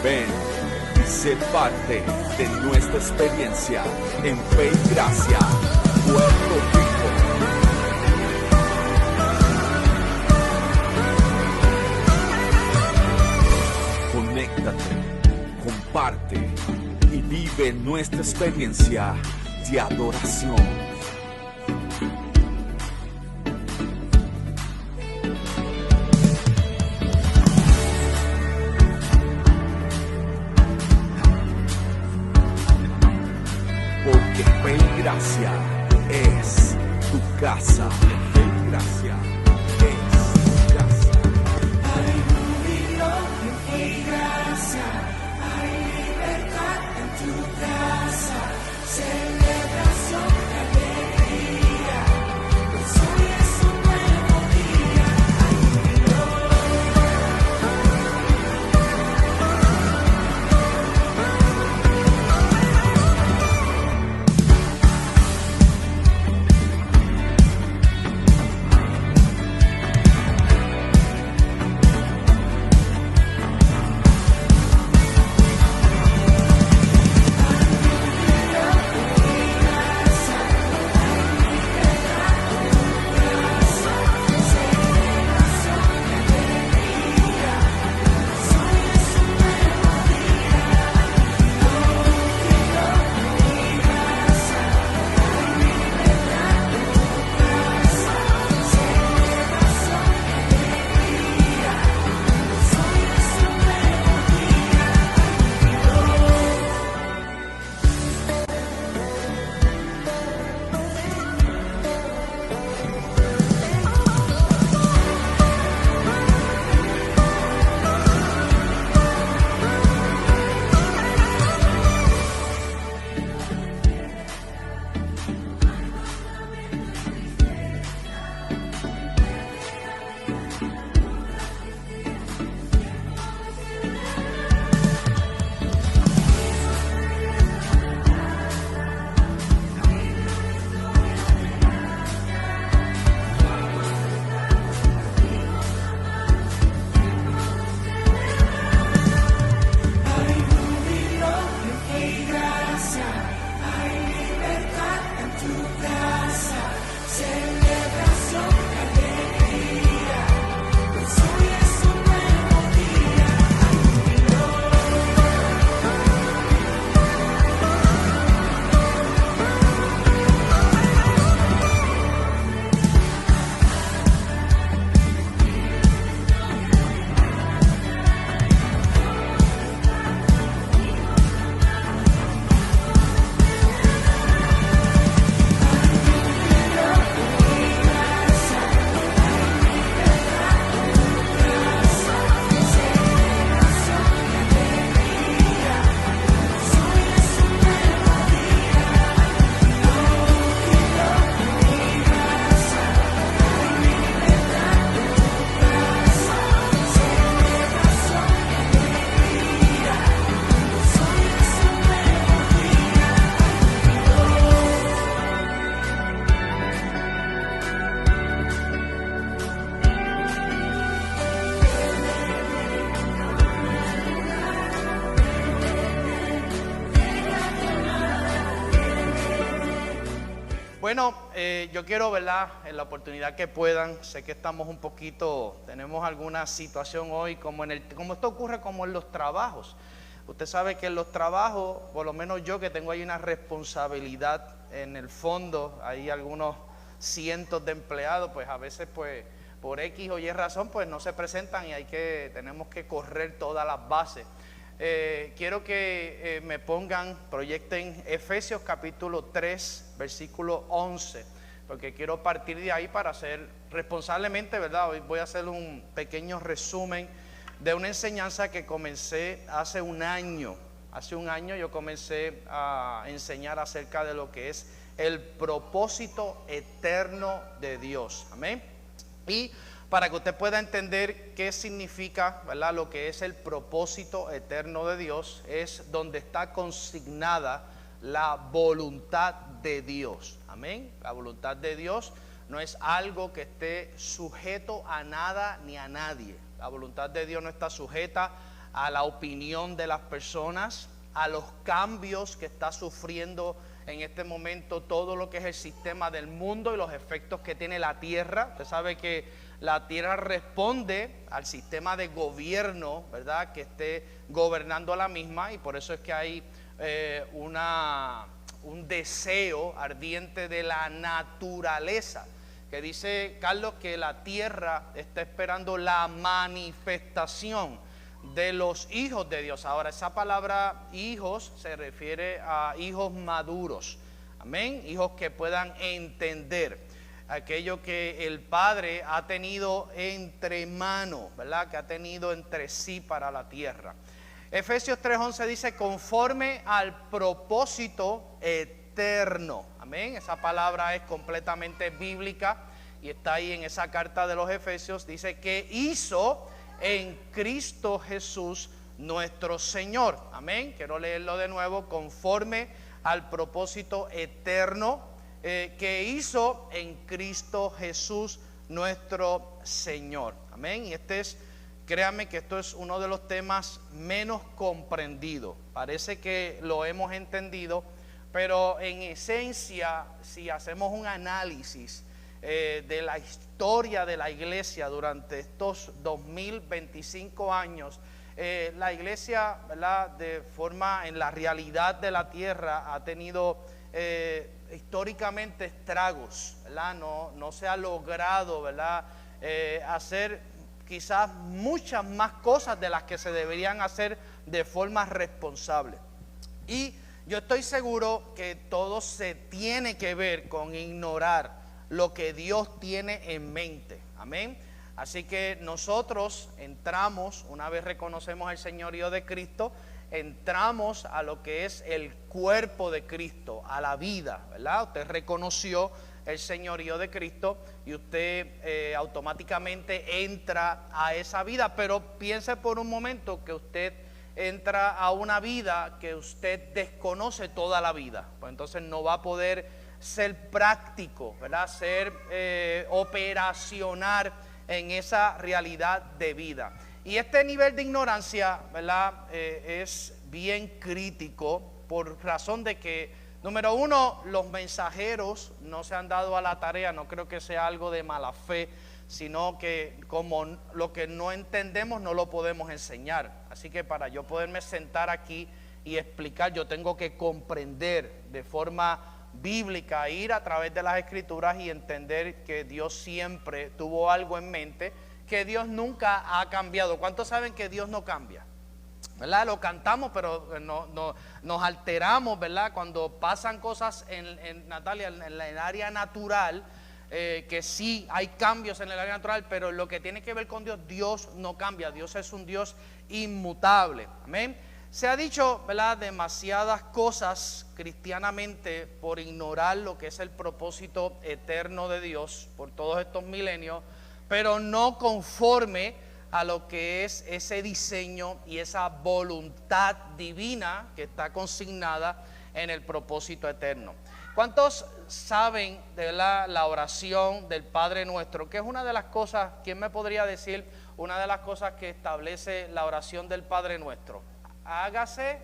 Ven y sé parte de nuestra experiencia en Fe y Gracia, Puerto Rico. Conéctate, comparte y vive nuestra experiencia de adoración. Porque Fe y Gracia es tu casa. Fe y Gracia es tu casa. Hay júbilo en Fe y Gracia, hay libertad en tu casa, celebración y alegría, pues hoy es un nuevo día. Hay júbilo. Bueno, yo quiero, ¿verdad?, en la oportunidad que puedan, sé que estamos un poquito, tenemos alguna situación hoy, como esto ocurre como en los trabajos. Usted sabe que en los trabajos, por lo menos yo que tengo ahí una responsabilidad en el fondo, hay algunos cientos de empleados, pues a veces pues por X o Y razón pues no se presentan y tenemos que correr todas las bases. Quiero que me proyecten Efesios capítulo 3, versículo 11, porque quiero partir de ahí para hacer responsablemente, ¿verdad? Hoy voy a hacer un pequeño resumen de una enseñanza que comencé hace un año. Hace un año yo comencé a enseñar acerca de lo que es el propósito eterno de Dios. Amén. Y para que usted pueda entender qué significa, ¿verdad?, lo que es el propósito eterno de Dios, es donde está consignada la voluntad de Dios. Amén. La voluntad de Dios no es algo que esté sujeto a nada ni a nadie. La voluntad de Dios no está sujeta a la opinión de las personas, a los cambios que está sufriendo en este momento todo lo que es el sistema del mundo y los efectos que tiene la tierra. Usted sabe que la tierra responde al sistema de gobierno, ¿verdad?, que esté gobernando a la misma, y por eso es que hay un deseo ardiente de la naturaleza, que dice Carlos que la tierra está esperando la manifestación de los hijos de Dios. Ahora, esa palabra hijos se refiere a hijos maduros, amén, hijos que puedan entender aquello que el Padre ha tenido entre manos, ¿verdad?, que ha tenido entre sí para la tierra. Efesios 3:11 dice conforme al propósito eterno, amén. Esa palabra es completamente bíblica y está ahí en esa carta de los Efesios. Dice que hizo en Cristo Jesús nuestro Señor, amén. Quiero leerlo de nuevo, conforme al propósito eterno que hizo en Cristo Jesús nuestro Señor, amén. Y créanme que esto es uno de los temas menos comprendidos. Parece que lo hemos entendido, pero en esencia, si hacemos un análisis de la historia de la iglesia durante estos 2025 años, la iglesia, ¿verdad?, de forma en la realidad de la tierra ha tenido históricamente estragos, ¿verdad? No se ha logrado, ¿verdad?, hacer quizás muchas más cosas de las que se deberían hacer de forma responsable. Y yo estoy seguro que todo se tiene que ver con ignorar lo que Dios tiene en mente, amén. Así que nosotros entramos, una vez reconocemos el señorío de Cristo, entramos a lo que es el cuerpo de Cristo, a la vida, ¿verdad? Usted reconoció el señorío de Cristo y usted automáticamente entra a esa vida, pero piense por un momento que usted entra a una vida que usted desconoce toda la vida, pues entonces no va a poder ser práctico, ¿verdad?, ser operacional en esa realidad de vida. Y este nivel de ignorancia, ¿verdad?, es bien crítico por razón de que, número uno, los mensajeros no se han dado a la tarea, no creo que sea algo de mala fe, sino que como lo que no entendemos no lo podemos enseñar. Así que para yo poderme sentar aquí y explicar, yo tengo que comprender de forma bíblica, ir a través de las escrituras y entender que Dios siempre tuvo algo en mente, que Dios nunca ha cambiado. ¿Cuántos saben que Dios no cambia? ¿Verdad? Lo cantamos, pero nos alteramos, ¿verdad? Cuando pasan cosas Natalia, en el área natural, que sí hay cambios en el área natural, pero lo que tiene que ver con Dios, Dios no cambia. Dios es un Dios inmutable, amén. Se ha dicho, ¿verdad?, demasiadas cosas cristianamente por ignorar lo que es el propósito eterno de Dios por todos estos milenios, pero no conforme a lo que es ese diseño y esa voluntad divina que está consignada en el propósito eterno. ¿Cuántos saben de la oración del Padre Nuestro? Que es una de las cosas, ¿quién me podría decir una de las cosas que establece la oración del Padre Nuestro? Hágase,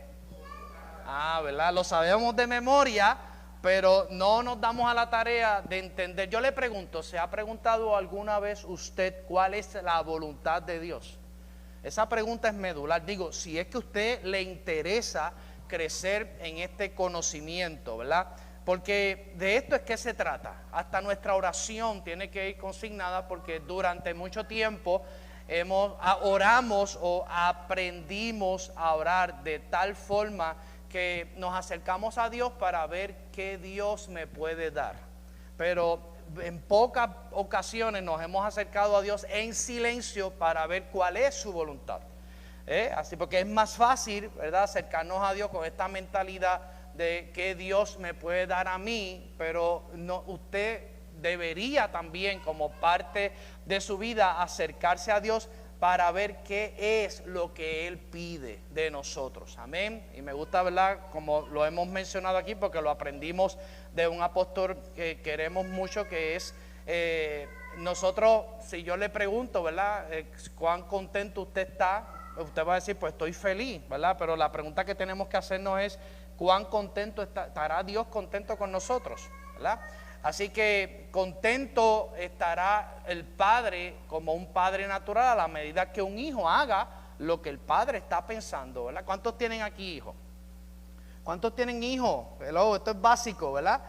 ¿verdad? Lo sabemos de memoria, pero no nos damos a la tarea de entender. Yo le pregunto, ¿se ha preguntado alguna vez usted cuál es la voluntad de Dios? Esa pregunta es medular. Digo, si es que a usted le interesa crecer en este conocimiento, ¿verdad? Porque de esto es que se trata. Hasta nuestra oración tiene que ir consignada, porque durante mucho tiempo oramos o aprendimos a orar de tal forma que nos acercamos a Dios para ver qué Dios me puede dar. Pero en pocas ocasiones nos hemos acercado a Dios en silencio para ver cuál es su voluntad. Así, porque es más fácil, ¿verdad?, acercarnos a Dios con esta mentalidad de qué Dios me puede dar a mí, pero no, usted debería también, como parte de su vida, acercarse a Dios para ver qué es lo que Él pide de nosotros, amén. Y me gusta, ¿verdad?, como lo hemos mencionado aquí, porque lo aprendimos de un apóstol que queremos mucho, que es nosotros, si yo le pregunto, ¿verdad?, cuán contento usted está usted va a decir, pues estoy feliz, ¿verdad? Pero la pregunta que tenemos que hacernos es, ¿cuán contento estará Dios contento con nosotros? ¿Verdad? Así que contento estará el padre como un padre natural a la medida que un hijo haga lo que el padre está pensando, ¿verdad? ¿Cuántos tienen aquí hijos? ¿Cuántos tienen hijos? Hello, esto es básico, ¿verdad?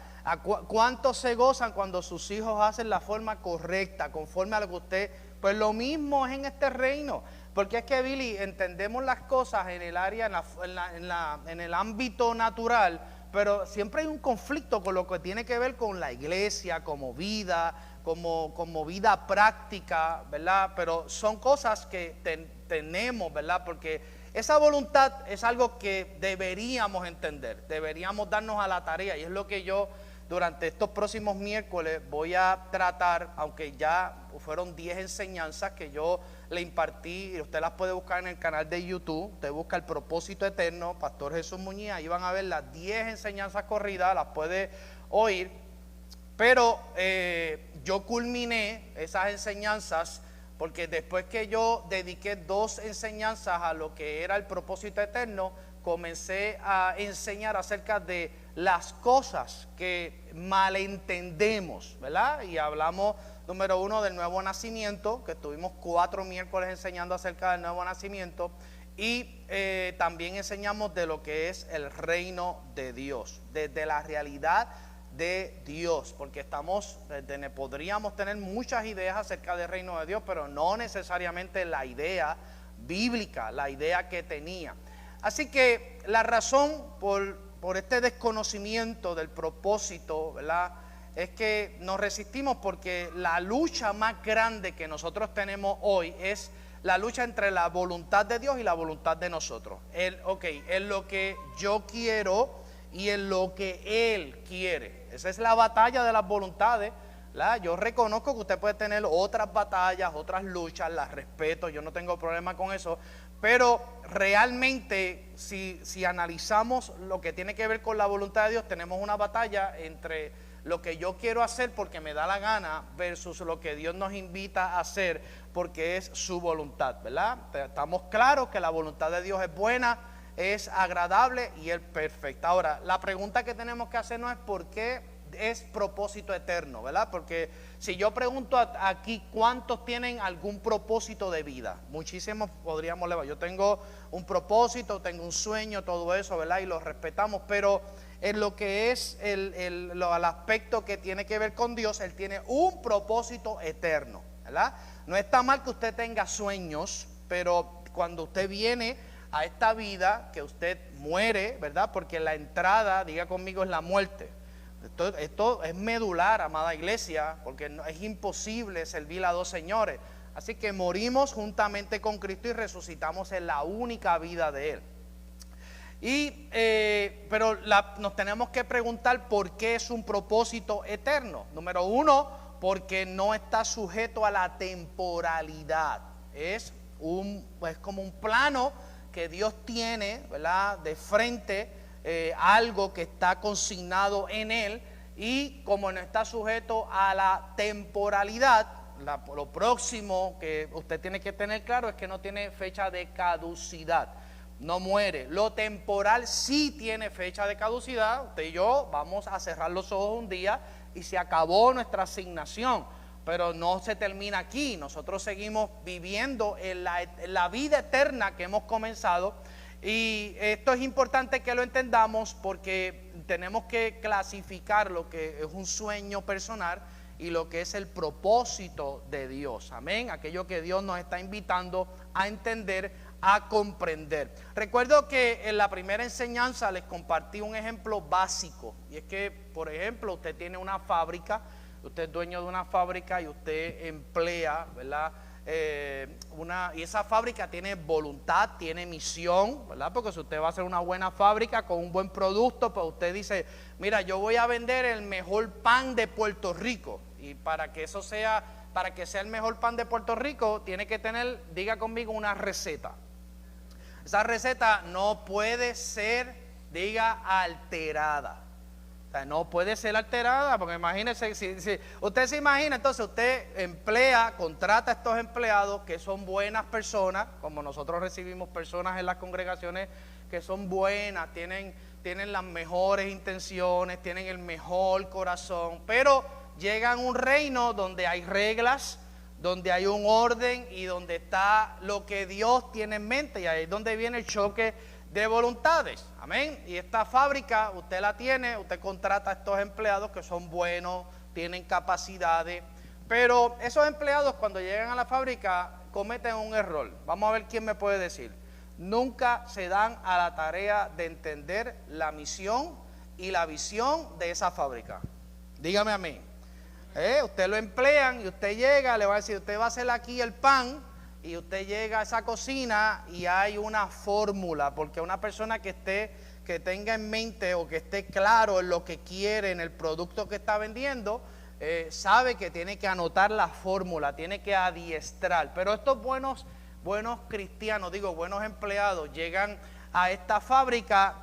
¿Cuántos se gozan cuando sus hijos hacen la forma correcta, conforme a lo que usted? Pues lo mismo es en este reino. Porque es que, Billy, entendemos las cosas en el área, en el ámbito natural, pero siempre hay un conflicto con lo que tiene que ver con la iglesia, como vida, como vida práctica, ¿verdad? Pero son cosas que tenemos, ¿verdad? Porque esa voluntad es algo que deberíamos entender, deberíamos darnos a la tarea, y es lo que yo durante estos próximos miércoles voy a tratar, aunque ya fueron 10 enseñanzas que yo le impartí, y usted las puede buscar en el canal de YouTube. Usted busca El Propósito Eterno, Pastor Jesús Muñiz, ahí van a ver las 10 enseñanzas corridas, las puede oír. Pero yo culminé esas enseñanzas porque después que yo dediqué 2 enseñanzas a lo que era el propósito eterno, comencé a enseñar acerca de las cosas que malentendemos, ¿verdad? Y hablamos, número 1, del nuevo nacimiento, que estuvimos 4 miércoles enseñando acerca del nuevo nacimiento, y también enseñamos de lo que es el reino de Dios, desde la realidad de Dios, porque podríamos tener muchas ideas acerca del reino de Dios, pero no necesariamente la idea bíblica, la idea que tenía. Así que la razón por este desconocimiento del propósito, ¿verdad?, es que nos resistimos, porque la lucha más grande que nosotros tenemos hoy es la lucha entre la voluntad de Dios y la voluntad de nosotros. Es lo que yo quiero y en lo que Él quiere. Esa es la batalla de las voluntades, ¿verdad? Yo reconozco que usted puede tener otras batallas, otras luchas, las respeto, yo no tengo problema con eso, pero realmente si analizamos lo que tiene que ver con la voluntad de Dios, tenemos una batalla entre lo que yo quiero hacer porque me da la gana versus lo que Dios nos invita a hacer porque es su voluntad, ¿verdad? Estamos claros que la voluntad de Dios es buena, es agradable y es perfecta. Ahora, la pregunta que tenemos que hacernos es ¿por qué es propósito eterno? ¿Verdad? Porque si yo pregunto aquí ¿cuántos tienen algún propósito de vida? Muchísimos podríamos levantar. Yo tengo un propósito, tengo un sueño, todo eso, ¿verdad? Y lo respetamos, pero en lo que es el aspecto que tiene que ver con Dios, Él tiene un propósito eterno, ¿verdad? No está mal que usted tenga sueños, pero cuando usted viene a esta vida, que usted muere, ¿verdad? Porque la entrada, diga conmigo, es la muerte. Esto es medular, amada iglesia, porque es imposible servir a 2 señores. Así que morimos juntamente con Cristo y resucitamos en la única vida de Él. Pero nos tenemos que preguntar por qué es un propósito eterno. Número 1, porque no está sujeto a la temporalidad. Es como un plano que Dios tiene, ¿verdad?, de frente, algo que está consignado en Él, y como no está sujeto a la temporalidad, lo próximo que usted tiene que tener claro es que no tiene fecha de caducidad, no muere. Lo temporal sí tiene fecha de caducidad. Usted y yo vamos a cerrar los ojos un día y se acabó nuestra asignación, pero no se termina aquí. Nosotros seguimos viviendo en la vida eterna que hemos comenzado, y esto es importante que lo entendamos porque tenemos que clasificar lo que es un sueño personal y lo que es el propósito de Dios. Amén. Aquello que Dios nos está invitando a entender, a comprender. Recuerdo que en la primera enseñanza les compartí un ejemplo básico, y es que, por ejemplo, usted tiene una fábrica, usted es dueño de una fábrica y usted emplea, ¿verdad?, y esa fábrica tiene voluntad, tiene misión, ¿verdad? Porque si usted va a hacer una buena fábrica con un buen producto, pues usted dice, mira, yo voy a vender el mejor pan de Puerto Rico, y para que sea el mejor pan de Puerto Rico, tiene que tener, diga conmigo, una receta. Esa receta no puede ser, diga, alterada. O sea, no puede ser alterada, porque imagínese, si usted se imagina, entonces usted contrata a estos empleados que son buenas personas, como nosotros recibimos personas en las congregaciones que son buenas, tienen las mejores intenciones, tienen el mejor corazón, pero llegan a un reino donde hay reglas, donde hay un orden y donde está lo que Dios tiene en mente, y ahí es donde viene el choque de voluntades, amén. Y esta fábrica usted la tiene, usted contrata a estos empleados que son buenos, tienen capacidades, pero esos empleados cuando llegan a la fábrica cometen un error. Vamos a ver quién me puede decir. Nunca se dan a la tarea de entender la misión y la visión de esa fábrica. Dígame a mí. Usted lo emplean y usted llega, le va a decir, usted va a hacer aquí el pan, y usted llega a esa cocina y hay una fórmula, porque una persona que tenga en mente o que esté claro en lo que quiere, en el producto que está vendiendo, sabe que tiene que anotar la fórmula, tiene que adiestrar. Pero estos buenos cristianos, buenos empleados, llegan a esta fábrica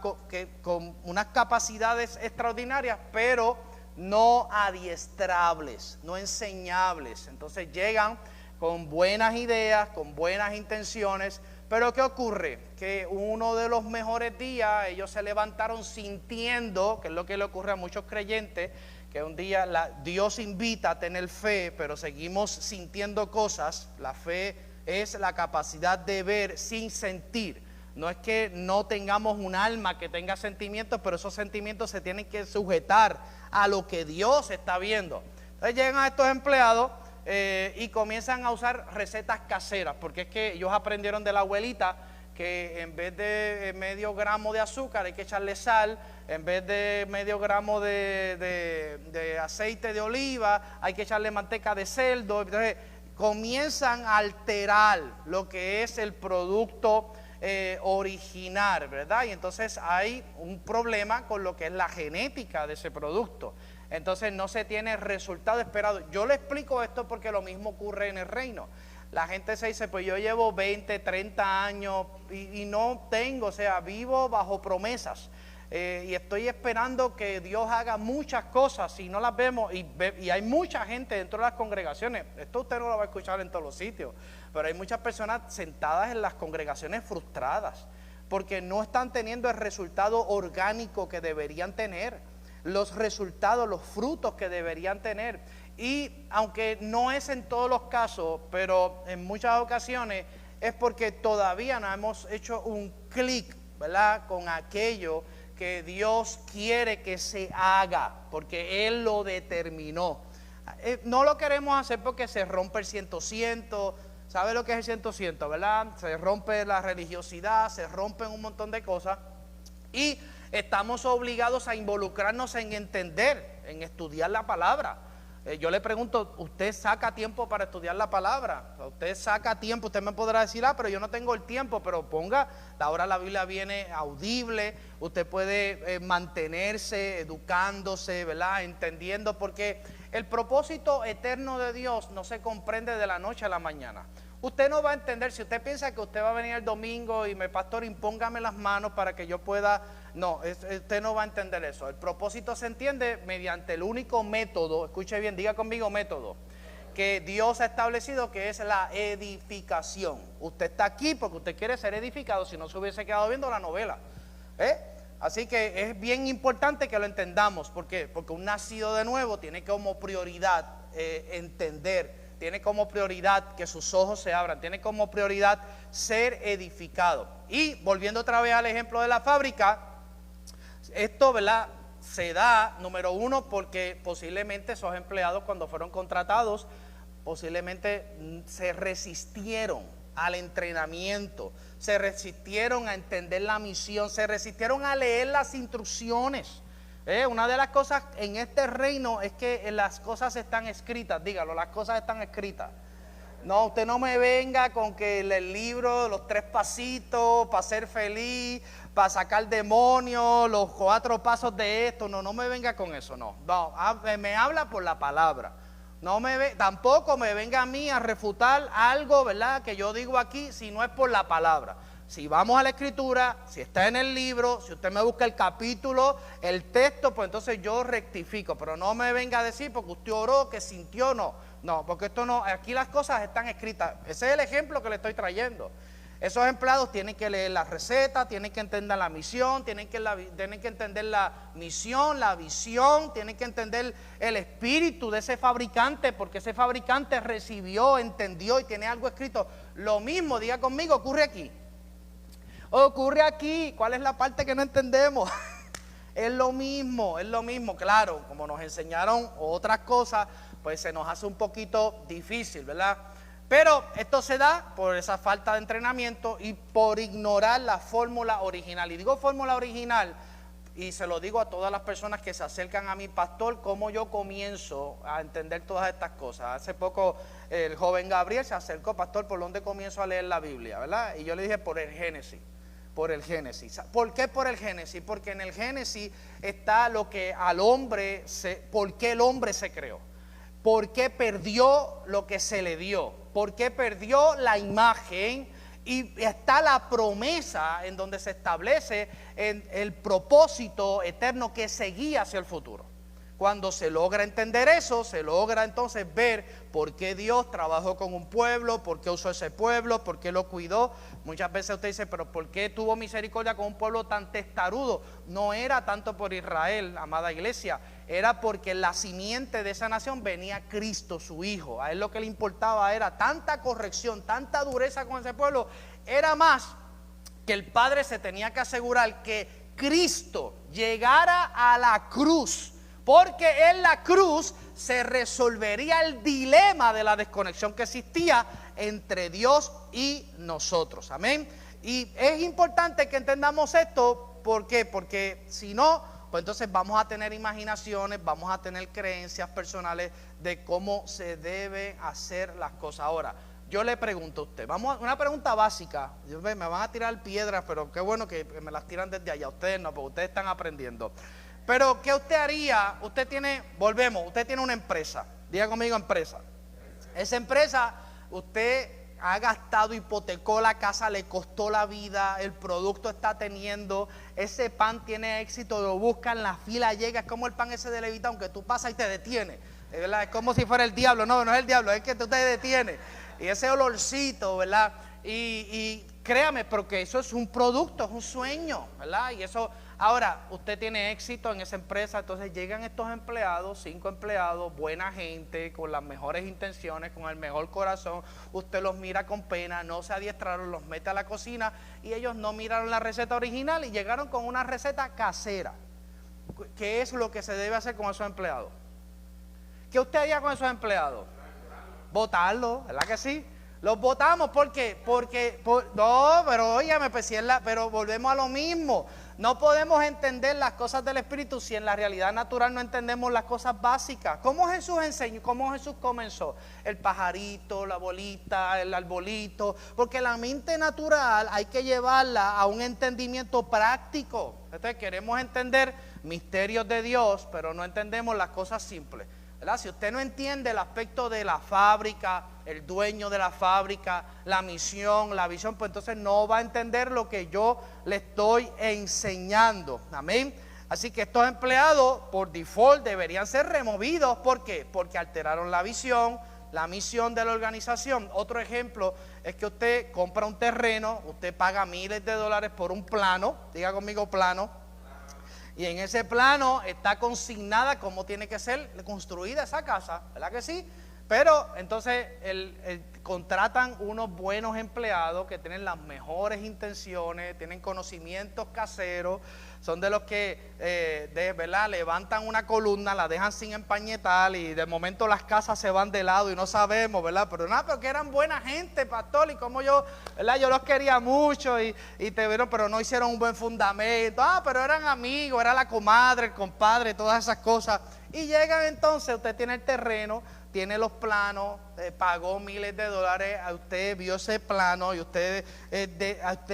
con unas capacidades extraordinarias, pero no adiestrables, no enseñables. Entonces llegan con buenas ideas, con buenas intenciones, pero ¿qué ocurre? Que uno de los mejores días ellos se levantaron sintiendo, que es lo que le ocurre a muchos creyentes, que un día Dios invita a tener fe, pero seguimos sintiendo cosas. La fe es la capacidad de ver sin sentir. No es que no tengamos un alma que tenga sentimientos, pero esos sentimientos se tienen que sujetar a lo que Dios está viendo. Entonces llegan a estos empleados y comienzan a usar recetas caseras, porque es que ellos aprendieron de la abuelita que en vez de medio gramo de azúcar hay que echarle sal, en vez de medio gramo de aceite de oliva hay que echarle manteca de cerdo. Entonces comienzan a alterar lo que es el producto original, ¿verdad? Y entonces hay un problema con lo que es la genética de ese producto. Entonces no se tiene el resultado esperado. Yo le explico esto porque lo mismo ocurre en el reino. La gente se dice, pues yo llevo 20, 30 años y no tengo, o sea, vivo bajo promesas. Y estoy esperando que Dios haga muchas cosas y no las vemos. Y hay mucha gente dentro de las congregaciones. Esto usted no lo va a escuchar en todos los sitios, pero hay muchas personas sentadas en las congregaciones frustradas porque no están teniendo el resultado orgánico que deberían tener, los resultados, los frutos que deberían tener. Y aunque no es en todos los casos, pero en muchas ocasiones es porque todavía no hemos hecho un clic, ¿verdad?, con aquello que Dios quiere que se haga, porque Él lo determinó. No lo queremos hacer porque se rompe el 100%, ¿sabe lo que es el 100%, verdad? Se rompe la religiosidad, se rompen un montón de cosas y estamos obligados a involucrarnos en entender, en estudiar la palabra. Yo le pregunto, ¿usted saca tiempo para estudiar la palabra? ¿Usted saca tiempo? Usted me podrá decir, pero yo no tengo el tiempo, pero ponga, ahora la Biblia viene audible, usted puede mantenerse educándose, ¿verdad?, entendiendo, porque el propósito eterno de Dios no se comprende de la noche a la mañana. Usted no va a entender, si usted piensa que usted va a venir el domingo y me, pastor, impóngame las manos para que yo pueda, no, usted no va a entender eso. El propósito se entiende mediante el único método, escuche bien, diga conmigo método, que Dios ha establecido, que es la edificación. Usted está aquí porque usted quiere ser edificado, si no se hubiese quedado viendo la novela. Así que es bien importante que lo entendamos. ¿Por qué? Porque un nacido de nuevo tiene como prioridad entender, tiene como prioridad que sus ojos se abran, tiene como prioridad ser edificado. Y volviendo otra vez al ejemplo de la fábrica, esto, ¿verdad?, se da, número uno, porque posiblemente esos empleados cuando fueron contratados, posiblemente se resistieron al entrenamiento, se resistieron a entender la misión, se resistieron a leer las instrucciones. Una de las cosas en este reino es que las cosas están escritas, dígalo, las cosas están escritas. No, usted no me venga con que el libro, los 3 pasitos para ser feliz, para sacar demonios, los 4 pasos de esto, no me venga con eso, no, me habla por la palabra. Tampoco me venga a mí a refutar algo, ¿verdad?, que yo digo aquí, si no es por la palabra. Si vamos a la escritura, si está en el libro, si usted me busca el capítulo, el texto, pues entonces yo rectifico. Pero no me venga a decir porque usted oró, que sintió, no. No, porque esto no, aquí las cosas están escritas. Ese es el ejemplo que le estoy trayendo. Esos empleados tienen que leer la receta, tienen que entender la misión, tienen que entender la misión, la visión, tienen que entender el espíritu de ese fabricante, porque ese fabricante recibió, entendió y tiene algo escrito. Lo mismo, diga conmigo, ocurre aquí. Ocurre aquí. ¿Cuál es la parte que no entendemos? Es lo mismo, claro, como nos enseñaron otras cosas, pues se nos hace un poquito difícil, ¿verdad? Pero esto se da por esa falta de entrenamiento y por ignorar la fórmula original. Y digo fórmula original, y se lo digo a todas las personas que se acercan a mi pastor, cómo yo comienzo a entender todas estas cosas. Hace poco el joven Gabriel se acercó, pastor, ¿por dónde comienzo a leer la Biblia? ¿Verdad? Y yo le dije, por el Génesis. Por el Génesis. ¿Por qué por el Génesis? Porque en el Génesis está lo que al hombre, por qué el hombre se creó. ¿Por qué perdió lo que se le dio? ¿Por qué perdió la imagen? Y está la promesa en donde se establece el propósito eterno que seguía hacia el futuro. Cuando se logra entender eso, se logra entonces ver por qué Dios trabajó con un pueblo, por qué usó ese pueblo, por qué lo cuidó. Muchas veces usted dice, pero ¿por qué tuvo misericordia con un pueblo tan testarudo? No era tanto por Israel, amada iglesia, era porque la simiente de esa nación venía Cristo, su Hijo. A él lo que le importaba era tanta corrección, tanta dureza con ese pueblo. Era más que el Padre se tenía que asegurar que Cristo llegara a la cruz, porque en la cruz se resolvería el dilema de la desconexión que existía entre Dios y nosotros. Amén. Y es importante que entendamos esto. ¿Por qué? Porque si no, pues entonces vamos a tener imaginaciones, vamos a tener creencias personales de cómo se debe hacer las cosas. Ahora, yo le pregunto a usted, una pregunta básica. Me van a tirar piedras, pero qué bueno que me las tiran desde allá. Ustedes no, porque ustedes están aprendiendo. Pero ¿qué usted haría? Usted tiene una empresa. Diga conmigo, empresa. Esa empresa, usted ha gastado, hipotecó la casa, le costó la vida, el producto está teniendo, ese pan tiene éxito, lo buscan, la fila llega, es como el pan ese de Levita, aunque tú pasas y te detienes, ¿verdad? Es como si fuera el diablo. No, no es el diablo, es que tú te detienes. Y ese olorcito, ¿verdad? Y créame, porque eso es un producto, es un sueño, ¿verdad? Y eso... Ahora, usted tiene éxito en esa empresa, entonces llegan estos empleados, 5 empleados, buena gente, con las mejores intenciones, con el mejor corazón. Usted los mira con pena, no se adiestraron, los mete a la cocina y ellos no miraron la receta original y llegaron con una receta casera. ¿Qué es lo que se debe hacer con esos empleados? ¿Qué usted haría con esos empleados? Votarlos, ¿verdad que sí? Los votamos, ¿por qué? No, pero óigame, pues, pero volvemos a lo mismo. No podemos entender las cosas del Espíritu si en la realidad natural no entendemos las cosas básicas. ¿Cómo Jesús enseñó? ¿Cómo Jesús comenzó? El pajarito, la bolita, el arbolito. Porque la mente natural hay que llevarla a un entendimiento práctico. Entonces queremos entender misterios de Dios, pero no entendemos las cosas simples, ¿verdad? Si usted no entiende el aspecto de la fábrica, el dueño de la fábrica, la misión, la visión, pues entonces no va a entender lo que yo le estoy enseñando. Amén. Así que estos empleados por default deberían ser removidos. ¿Por qué? Porque alteraron la visión, la misión de la organización. Otro ejemplo es que usted compra un terreno, usted paga miles de dólares por un plano, diga conmigo plano. Y en ese plano está consignada cómo tiene que ser construida esa casa, ¿verdad que sí? Pero entonces contratan unos buenos empleados que tienen las mejores intenciones, tienen conocimientos caseros, son de los que ¿verdad? Levantan una columna, la dejan sin empañetar y de momento las casas se van de lado y no sabemos, ¿verdad? Pero nada, pero que eran buena gente, pastor, y como yo, ¿verdad? Yo los quería mucho y te vieron, pero no hicieron un buen fundamento. Pero eran amigos, era la comadre, el compadre, todas esas cosas. Y llegan entonces, usted tiene el terreno, tiene los planos, pagó miles de dólares, a usted vio ese plano y usted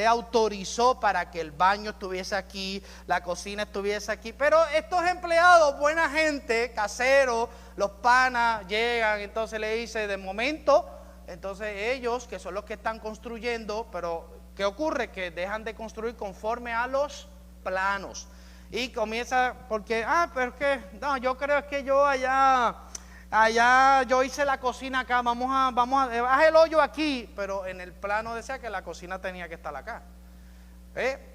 autorizó para que el baño estuviese aquí, la cocina estuviese aquí. Pero estos empleados, buena gente, caseros, los panas, llegan, entonces le dice, de momento, entonces ellos, que son los que están construyendo, pero ¿Qué ocurre? Que dejan de construir conforme a los planos. Y comienza porque, pero es que, no, yo creo que yo allá yo hice la cocina acá, vamos a, haz el hoyo aquí, pero en el plano decía que la cocina tenía que estar acá.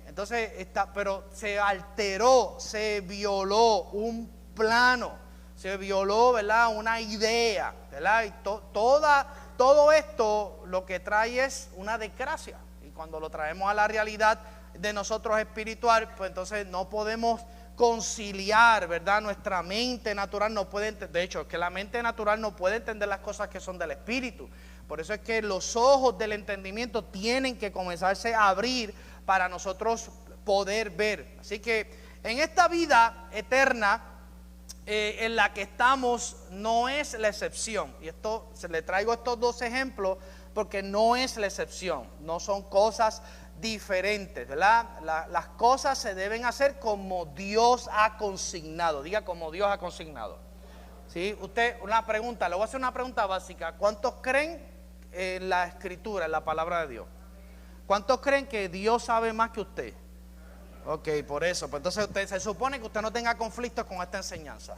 Entonces, pero se alteró, se violó un plano, se violó, ¿verdad?, una idea, ¿verdad? Y todo esto lo que trae es una desgracia. Y cuando lo traemos a la realidad de nosotros espiritual, pues entonces no podemos conciliar, ¿verdad? Nuestra mente natural no puede entender. De hecho, es que la mente natural no puede entender las cosas que son del espíritu. Por eso es que los ojos del entendimiento tienen que comenzarse a abrir para nosotros poder ver. Así que en esta vida eterna en la que estamos no es la excepción. Y esto se le traigo estos dos ejemplos porque no es la excepción. No son cosas diferentes, ¿verdad? Las cosas se deben hacer como Dios ha consignado. Diga, como Dios ha consignado. ¿Sí? Usted, una pregunta, le voy a hacer una pregunta básica. ¿Cuántos creen en la escritura, en la palabra de Dios? ¿Cuántos creen que Dios sabe más que usted? Ok, por eso. Pues entonces se supone que usted no tenga conflictos con esta enseñanza.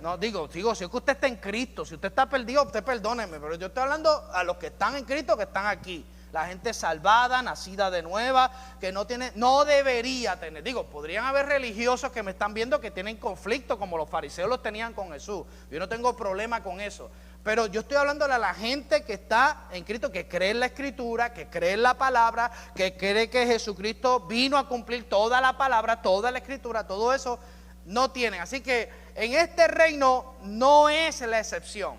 No, digo, si es que usted está en Cristo, si usted está perdido, usted perdóneme, pero yo estoy hablando a los que están en Cristo, que están aquí. La gente salvada, nacida de nueva, que no debería tener. Digo, podrían haber religiosos que me están viendo que tienen conflicto, como los fariseos los tenían con Jesús. Yo no tengo problema con eso. Pero yo estoy hablándole a la gente que está en Cristo, que cree en la Escritura, que cree en la palabra, que cree que Jesucristo vino a cumplir toda la palabra, toda la Escritura, todo eso no tienen. Así que en este reino no es la excepción.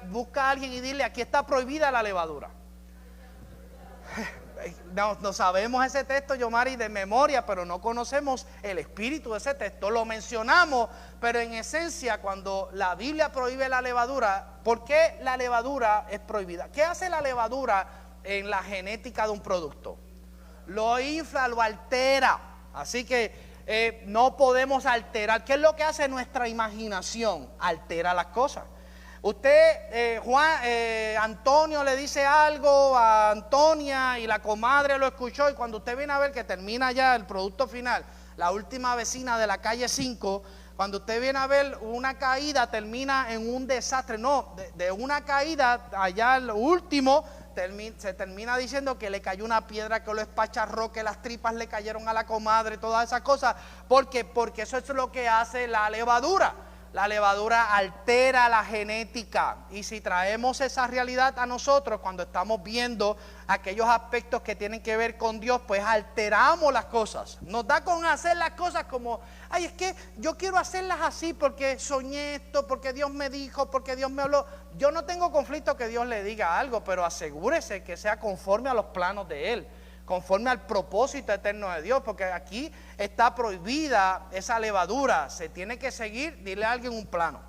Busca a alguien y dile, aquí está prohibida la levadura. No sabemos ese texto, Yomari, de memoria, pero no conocemos el espíritu de ese texto. Lo mencionamos, pero en esencia, cuando la Biblia prohíbe la levadura, ¿por qué la levadura es prohibida? ¿Qué hace la levadura en la genética de un producto? Lo infla, lo altera. Así que no podemos alterar. ¿Qué es lo que hace nuestra imaginación? Altera las cosas. Usted, Antonio le dice algo a Antonia y la comadre lo escuchó, y cuando usted viene a ver que termina ya el producto final, la última vecina de la calle 5, cuando usted viene a ver una caída termina en un desastre. No, de una caída allá lo último se termina diciendo que le cayó una piedra que lo espacharró, que las tripas le cayeron a la comadre, todas esas cosas. ¿Por qué? Porque eso es lo que hace la levadura. La levadura altera la genética, y si traemos esa realidad a nosotros cuando estamos viendo aquellos aspectos que tienen que ver con Dios, pues alteramos las cosas. Nos da con hacer las cosas como, es que yo quiero hacerlas así porque soñé esto, porque Dios me dijo, porque Dios me habló. Yo no tengo conflicto que Dios le diga algo, pero asegúrese que sea conforme a los planos de Él, conforme al propósito eterno de Dios, porque aquí está prohibida esa levadura. Se tiene que seguir, dile a alguien, un plano.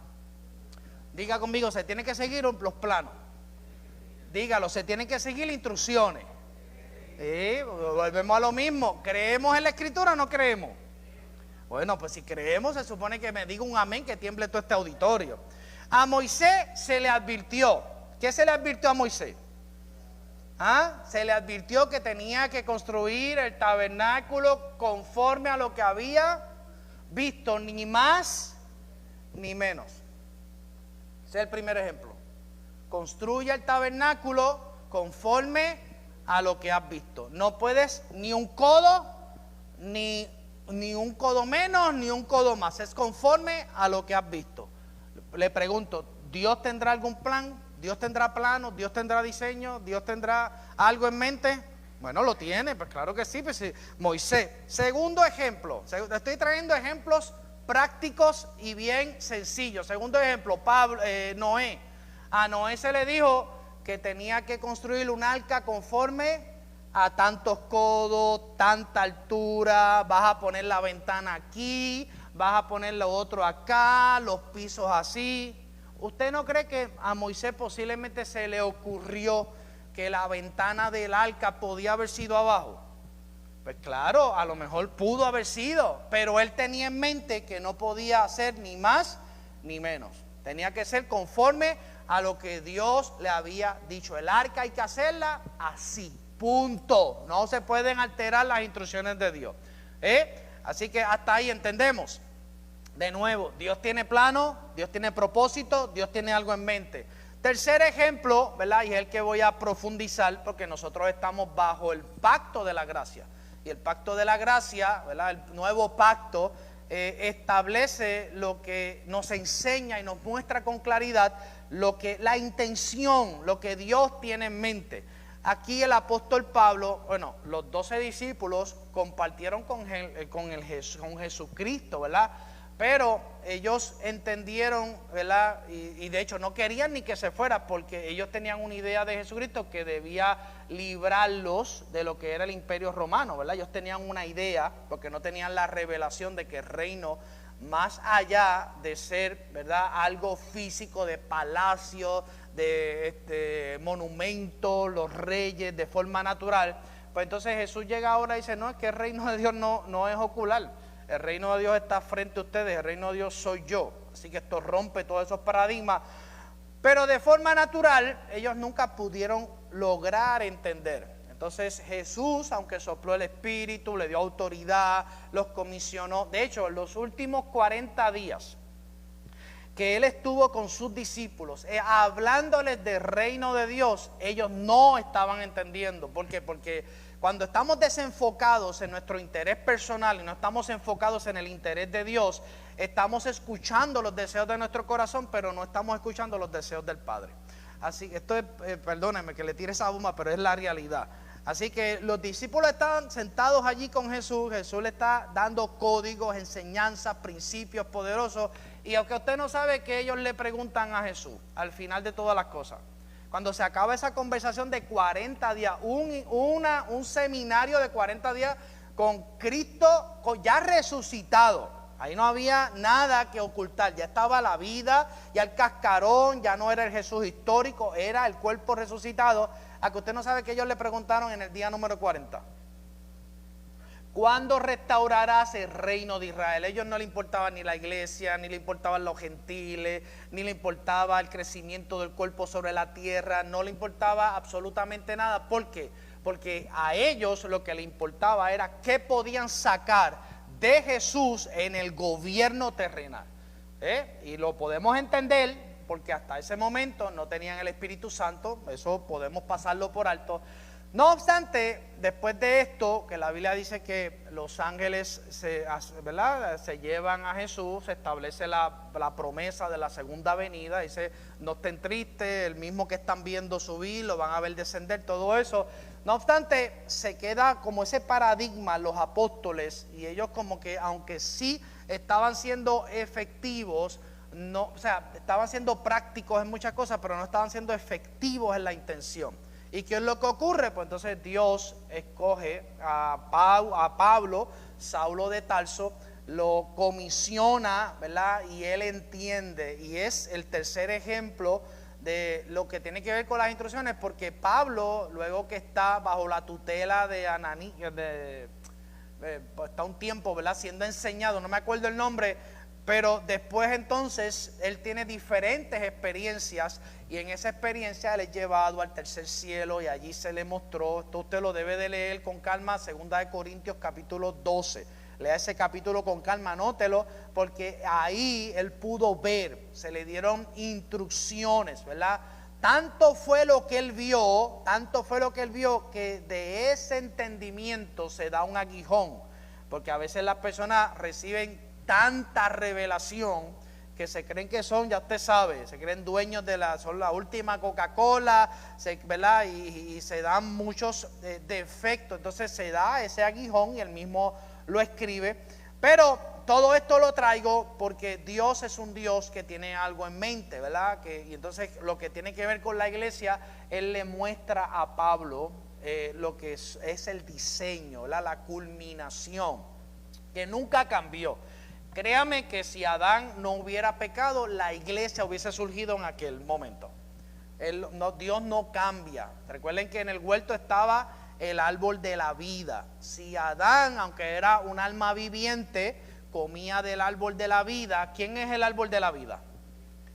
Diga conmigo, se tiene que seguir los planos. Dígalo, se tienen que seguir instrucciones. Volvemos a lo mismo. ¿Creemos en la Escritura o no creemos? Bueno, pues si creemos, se supone que me diga un amén, que tiemble todo este auditorio. A Moisés se le advirtió. ¿Qué se le advirtió a Moisés? Se le advirtió que tenía que construir el tabernáculo conforme a lo que había visto, ni más ni menos. Ese es el primer ejemplo. Construye el tabernáculo conforme a lo que has visto. No puedes ni un codo, ni un codo menos, ni un codo más. Es conforme a lo que has visto. Le pregunto, ¿Dios tendrá algún plan? ¿Dios tendrá planos? ¿Dios tendrá diseño? ¿Dios tendrá algo en mente? Bueno, lo tiene, pues claro que sí, pues sí. Moisés. Segundo ejemplo, estoy trayendo ejemplos prácticos y bien sencillos. Segundo ejemplo, Noé. A Noé se le dijo que tenía que construir un arca conforme a tantos codos, tanta altura, vas a poner la ventana aquí, vas a poner lo otro acá, los pisos así. ¿Usted no cree que a Moisés posiblemente se le ocurrió que la ventana del arca podía haber sido abajo? Pues claro, a lo mejor pudo haber sido, pero él tenía en mente que no podía hacer ni más ni menos. Tenía que ser conforme a lo que Dios le había dicho. El arca hay que hacerla así, punto. No se pueden alterar las instrucciones de Dios. Así que hasta ahí entendemos. De nuevo, Dios tiene plano, Dios tiene propósito, Dios tiene algo en mente. Tercer ejemplo, ¿verdad? Y es el que voy a profundizar porque nosotros estamos bajo el pacto de la gracia. Y el pacto de la gracia, ¿verdad? El nuevo pacto establece lo que nos enseña y nos muestra con claridad la intención, lo que Dios tiene en mente. Aquí el apóstol Pablo, bueno, los 12 discípulos compartieron con Jesucristo, ¿verdad? Pero ellos entendieron, ¿verdad? Y de hecho no querían ni que se fuera porque ellos tenían una idea de Jesucristo que debía librarlos de lo que era el imperio romano, ¿verdad? Ellos tenían una idea porque no tenían la revelación de que el reino, más allá de ser, ¿verdad?, algo físico de palacio, de monumento, los reyes de forma natural, pues entonces Jesús llega ahora y dice, no, es que el reino de Dios no es ocular. El reino de Dios está frente a ustedes, el reino de Dios soy yo. Así que esto rompe todos esos paradigmas. Pero de forma natural, ellos nunca pudieron lograr entender. Entonces Jesús, aunque sopló el Espíritu, le dio autoridad, los comisionó. De hecho, en los últimos 40 días que Él estuvo con sus discípulos, hablándoles del reino de Dios, ellos no estaban entendiendo. ¿Por qué? Porque cuando estamos desenfocados en nuestro interés personal y no estamos enfocados en el interés de Dios, estamos escuchando los deseos de nuestro corazón, pero no estamos escuchando los deseos del Padre. Así que esto es, perdónenme que le tire esa bomba, pero es la realidad. Así que los discípulos estaban sentados allí con Jesús. Jesús le está dando códigos, enseñanzas, principios poderosos. Y aunque usted no sabe que ellos le preguntan a Jesús al final de todas las cosas, cuando se acaba esa conversación de 40 días, un seminario de 40 días con Cristo ya resucitado. Ahí no había nada que ocultar, ya estaba la vida, ya el cascarón, ya no era el Jesús histórico, era el cuerpo resucitado. A que usted no sabe que ellos le preguntaron en el día número 40. ¿Cuándo restaurarás el reino de Israel? A ellos no le importaba ni la iglesia, ni le importaban los gentiles, ni le importaba el crecimiento del cuerpo sobre la tierra, no le importaba absolutamente nada. ¿Por qué? Porque a ellos lo que le importaba era qué podían sacar de Jesús en el gobierno terrenal. Y lo podemos entender porque hasta ese momento no tenían el Espíritu Santo, eso podemos pasarlo por alto. No obstante, después de esto, que la Biblia dice que los ángeles se llevan a Jesús, se establece la promesa de la segunda venida, dice, no estén tristes, el mismo que están viendo subir, lo van a ver descender, todo eso. No obstante, se queda como ese paradigma los apóstoles, y ellos como que, aunque sí estaban siendo efectivos, no, o sea, estaban siendo prácticos en muchas cosas, pero no estaban siendo efectivos en la intención. ¿Y qué es lo que ocurre? Pues entonces Dios escoge a Pablo, Saulo de Tarso, lo comisiona, ¿verdad? Y él entiende, y es el tercer ejemplo de lo que tiene que ver con las instrucciones, porque Pablo, luego que está bajo la tutela de Ananías, está un tiempo, ¿verdad?, siendo enseñado, no me acuerdo el nombre, pero después entonces él tiene diferentes experiencias, y en esa experiencia él es llevado al tercer cielo y allí se le mostró. Esto usted lo debe de leer con calma, 2 Corintios capítulo 12. Lea ese capítulo con calma, anótelo, porque ahí él pudo ver, se le dieron instrucciones, ¿verdad? Tanto fue lo que él vio, que de ese entendimiento se da un aguijón, porque a veces las personas reciben tanta revelación que se creen que son, ya usted sabe, se creen dueños son la última Coca-Cola, ¿verdad? Y se dan muchos defectos. Entonces se da ese aguijón y él mismo lo escribe. Pero todo esto lo traigo porque Dios es un Dios que tiene algo en mente, ¿verdad? Y entonces lo que tiene que ver con la iglesia, Él le muestra a Pablo lo que es el diseño, ¿verdad? La culminación, que nunca cambió. Créame que si Adán no hubiera pecado, la iglesia hubiese surgido en aquel momento. Dios no cambia. Recuerden que en el huerto estaba el árbol de la vida. Si Adán, aunque era un alma viviente, comía del árbol de la vida, ¿quién es el árbol de la vida?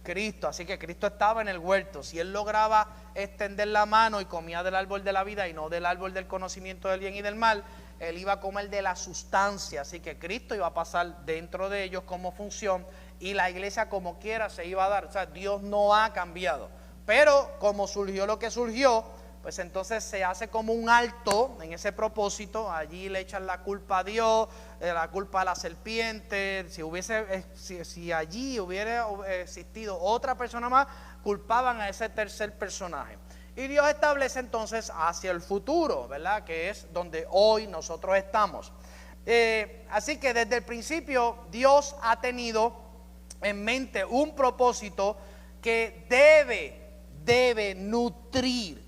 Cristo. Así que Cristo estaba en el huerto. Si Él lograba extender la mano y comía del árbol de la vida y no del árbol del conocimiento del bien y del mal, Él iba a comer de la sustancia. Así que Cristo iba a pasar dentro de ellos como función y la iglesia como quiera se iba a dar. O sea, Dios no ha cambiado. Pero como surgió lo que surgió, pues entonces se hace como un alto en ese propósito. Allí le echan la culpa a Dios, la culpa a la serpiente. Si allí hubiera existido otra persona más, culpaban a ese tercer personaje. Y Dios establece entonces hacia el futuro, ¿verdad? Que es donde hoy nosotros estamos. Así que desde el principio Dios ha tenido en mente un propósito que debe nutrir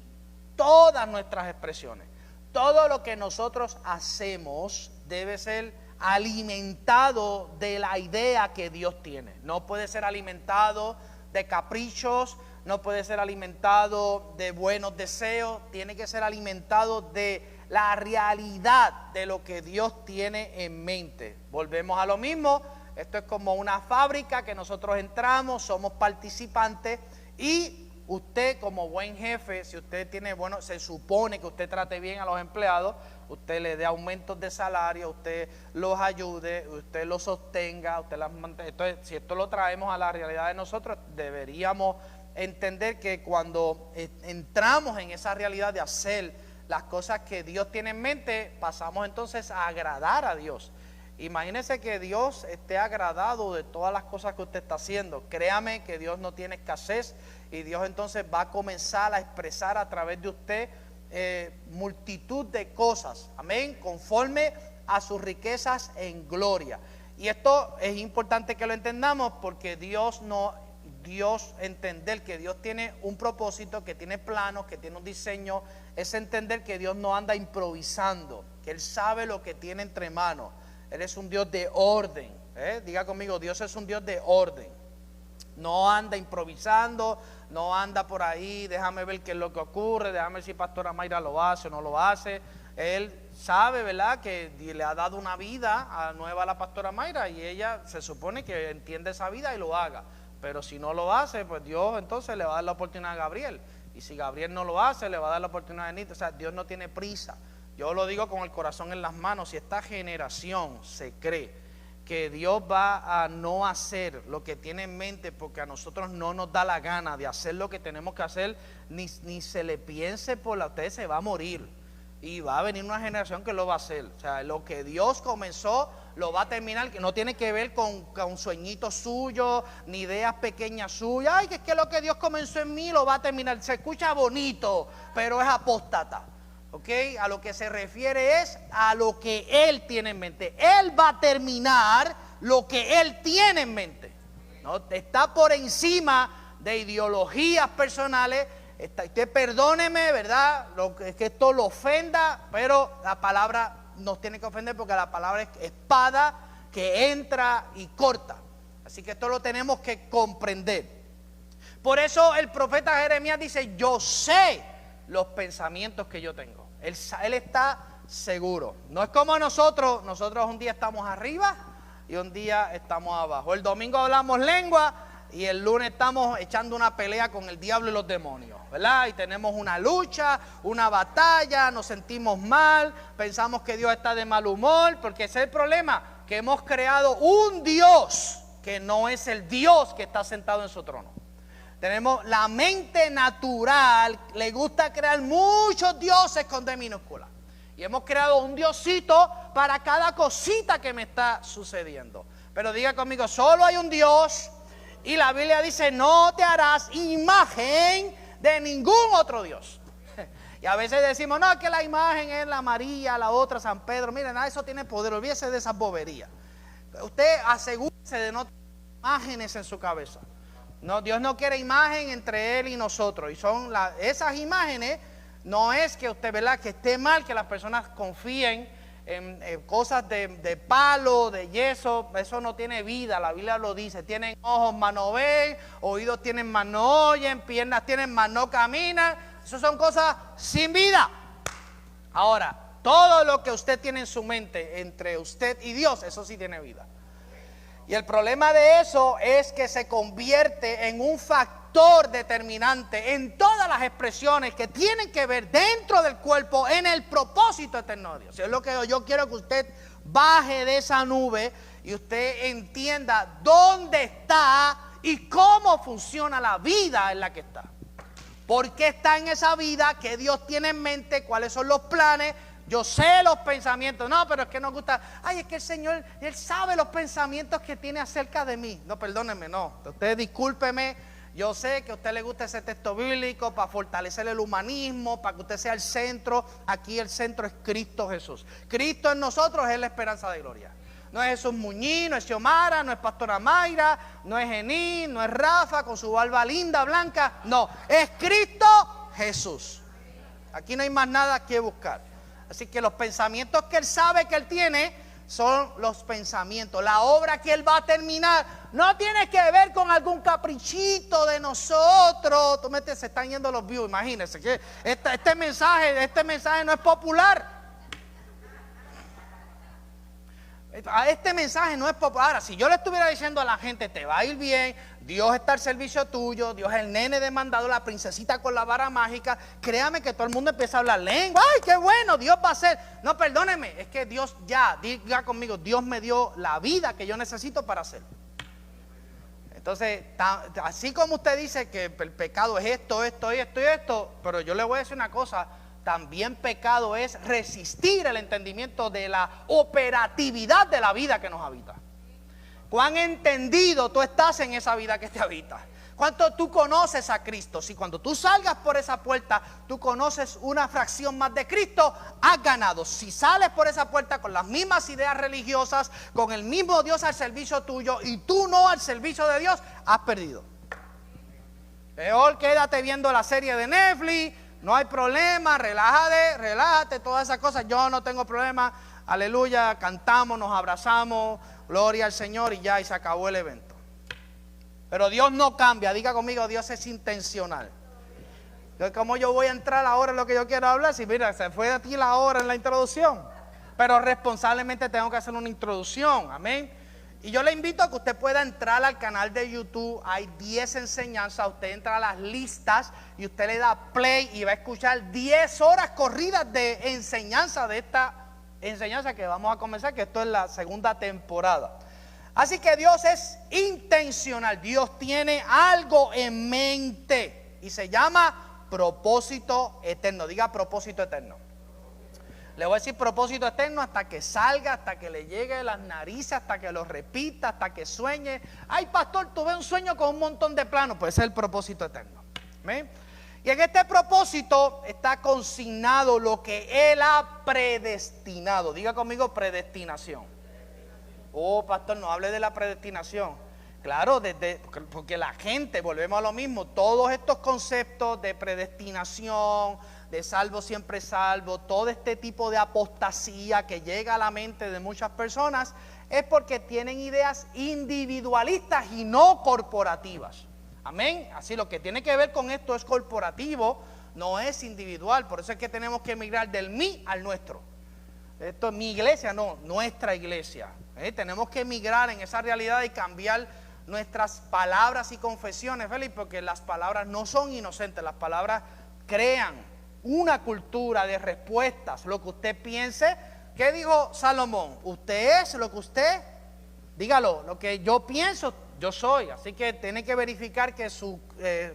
todas nuestras expresiones. Todo lo que nosotros hacemos debe ser alimentado de la idea que Dios tiene. No puede ser alimentado de caprichos, no puede ser alimentado de buenos deseos, tiene que ser alimentado de la realidad de lo que Dios tiene en mente. Volvemos a lo mismo, esto es como una fábrica que nosotros entramos, somos participantes y usted como buen jefe, si usted tiene, bueno, se supone que usted trate bien a los empleados, usted le dé aumentos de salario, usted los ayude, usted los sostenga, usted las mantenga. Entonces, si esto lo traemos a la realidad de nosotros, deberíamos entender que cuando entramos en esa realidad de hacer las cosas que Dios tiene en mente, pasamos entonces a agradar a Dios. Imagínese que Dios esté agradado de todas las cosas que usted está haciendo. Créame que Dios no tiene escasez y Dios entonces va a comenzar a expresar a través de usted multitud de cosas. Amén. Conforme a sus riquezas en gloria. Y esto es importante que lo entendamos porque Dios entender que Dios tiene un propósito, que tiene planos, que tiene un diseño, es entender que Dios no anda improvisando, que Él sabe lo que tiene entre manos. Él es un Dios de orden. Diga conmigo, Dios es un Dios de orden. No anda improvisando, no anda por ahí, déjame ver qué es lo que ocurre, déjame ver si Pastora Mayra lo hace o no lo hace. Él sabe, ¿verdad?, que le ha dado una vida nueva a la Pastora Mayra y ella se supone que entiende esa vida y lo haga. Pero si no lo hace, pues Dios entonces le va a dar la oportunidad a Gabriel. Y si Gabriel no lo hace, le va a dar la oportunidad a Anita. O sea, Dios no tiene prisa. Yo lo digo con el corazón en las manos. Si esta generación se cree que Dios va a no hacer lo que tiene en mente porque a nosotros no nos da la gana de hacer lo que tenemos que hacer, ni se le piense por la usted se va a morir. Y va a venir una generación que lo va a hacer. O sea, lo que Dios comenzó lo va a terminar, que no tiene que ver con sueñitos suyos, ni ideas pequeñas suyas. Ay, que es que lo que Dios comenzó en mí lo va a terminar. Se escucha bonito, pero es apóstata. ¿Ok? A lo que se refiere es a lo que Él tiene en mente. Él va a terminar lo que Él tiene en mente. ¿No? Está por encima de ideologías personales. Usted perdóneme, ¿verdad? Es que esto lo ofenda, pero la palabra nos tiene que ofender porque la palabra es espada que entra y corta. Así que esto lo tenemos que comprender. Por eso el profeta Jeremías dice, yo sé los pensamientos que yo tengo. Él está seguro. No es como nosotros un día estamos arriba y un día estamos abajo. El domingo hablamos lengua y el lunes estamos echando una pelea con el diablo y los demonios, ¿verdad? Y tenemos una lucha, una batalla, nos sentimos mal, pensamos que Dios está de mal humor, porque ese es el problema, que hemos creado un Dios que no es el Dios que está sentado en su trono. Tenemos la mente natural, le gusta crear muchos dioses con D minúscula. Y hemos creado un diosito para cada cosita que me está sucediendo. Pero diga conmigo, solo hay un Dios. Y la Biblia dice, no te harás imagen de ningún otro Dios. Y a veces decimos, no, que la imagen es la María, la otra San Pedro. Miren, nada, eso tiene poder, olvídese de esas boberías. Usted asegúrese de no tener imágenes en su cabeza. No, Dios no quiere imagen entre Él y nosotros. Y son esas imágenes, no es que usted, ¿verdad?, que esté mal que las personas confíen en cosas de palo, de yeso. Eso no tiene vida, la Biblia lo dice. Tienen ojos, mas no ven, oídos tienen, mas no oyen, piernas tienen, mas no caminan. Eso son cosas sin vida. Ahora, todo lo que usted tiene en su mente entre usted y Dios, eso sí tiene vida. Y el problema de eso es que se convierte en un factor determinante en todas las expresiones que tienen que ver dentro del cuerpo en el propósito eterno de Dios. Es lo que yo quiero que usted baje de esa nube y usted entienda dónde está y cómo funciona la vida en la que está. ¿Por qué está en esa vida? ¿Qué Dios tiene en mente? ¿Cuáles son los planes? Yo sé los pensamientos. No, pero es que nos gusta. Ay, es que el Señor, Él sabe los pensamientos que tiene acerca de mí. No, perdónenme, no. Usted discúlpeme. Yo sé que a usted le gusta ese texto bíblico para fortalecer el humanismo, para que usted sea el centro. Aquí el centro es Cristo Jesús. Cristo en nosotros es la esperanza de gloria. No es Jesús Muñiz, no es Xiomara, no es Pastora Mayra, no es Ení, no es Rafa con su barba linda, blanca. No, es Cristo Jesús. Aquí no hay más nada que buscar. Así que los pensamientos que Él sabe que Él tiene son los pensamientos. La obra que Él va a terminar no tiene que ver con algún caprichito de nosotros. Se están yendo los views, imagínense que este mensaje no es popular. Este mensaje no es popular. Ahora, si yo le estuviera diciendo a la gente, te va a ir bien, Dios está al servicio tuyo, Dios es el nene demandado, la princesita con la vara mágica, créame que todo el mundo empieza a hablar lengua. Ay, qué bueno, Dios va a hacer. No, perdóneme, es que Dios diga conmigo, Dios me dio la vida que yo necesito para hacer. Entonces, así como usted dice que el pecado es esto, pero yo le voy a decir una cosa. También pecado es resistir el entendimiento de la operatividad de la vida que nos habita. ¿Cuán entendido tú estás en esa vida que te habita? ¿Cuánto tú conoces a Cristo? Si cuando tú salgas por esa puerta, tú conoces una fracción más de Cristo, has ganado. Si sales por esa puerta con las mismas ideas religiosas, con el mismo Dios al servicio tuyo y tú no al servicio de Dios, has perdido. Peor, quédate viendo la serie de Netflix. No hay problema, relájate, todas esas cosas. Yo no tengo problema, aleluya, cantamos, nos abrazamos, gloria al Señor y ya, y se acabó el evento. Pero Dios no cambia, diga conmigo, Dios es intencional. Entonces, ¿cómo yo voy a entrar ahora en lo que yo quiero hablar? Si mira, se fue de ti la hora en la introducción. Pero responsablemente tengo que hacer una introducción, amén. Y yo le invito a que usted pueda entrar al canal de YouTube. Hay 10 enseñanzas. Usted entra a las listas y usted le da play y va a escuchar 10 horas corridas de enseñanza, de esta enseñanza que vamos a comenzar, que esto es la segunda temporada. Así que Dios es intencional. Dios tiene algo en mente y se llama propósito eterno. Diga propósito eterno. Le voy a decir propósito eterno hasta que salga, hasta que le llegue a las narices, hasta que lo repita, hasta que sueñe. Ay, pastor, tuve un sueño con un montón de planos. Pues ese es el propósito eterno. ¿Ven? Y en este propósito está consignado lo que Él ha predestinado. Diga conmigo predestinación. Oh, pastor, no hable de la predestinación. Claro, porque la gente, volvemos a lo mismo, todos estos conceptos de predestinación, de salvo siempre salvo, todo este tipo de apostasía que llega a la mente de muchas personas es porque tienen ideas individualistas y no corporativas. Amén. Así lo que tiene que ver con esto es corporativo, no es individual. Por eso es que tenemos que emigrar del mí al nuestro. Esto es mi iglesia, no, nuestra iglesia. Tenemos que emigrar en esa realidad y cambiar nuestras palabras y confesiones, Felipe, porque las palabras no son inocentes, las palabras crean una cultura de respuestas. Lo que usted piense, ¿qué dijo Salomón? Usted es lo que usted, dígalo, lo que yo pienso, yo soy. Así que tiene que verificar que su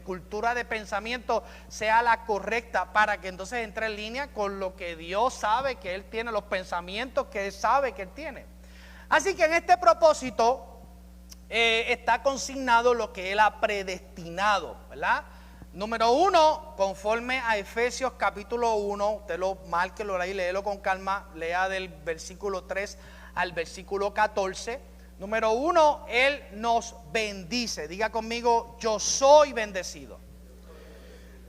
cultura de pensamiento sea la correcta para que entonces entre en línea con lo que Dios sabe que Él tiene, los pensamientos que Él sabe que Él tiene. Así que en este propósito está consignado lo que Él ha predestinado, ¿verdad? Número 1, conforme a Efesios capítulo 1, usted lo márquelo ahí, léelo con calma, lea del versículo 3 al versículo 14. Número 1, Él nos bendice. Diga conmigo, yo soy bendecido.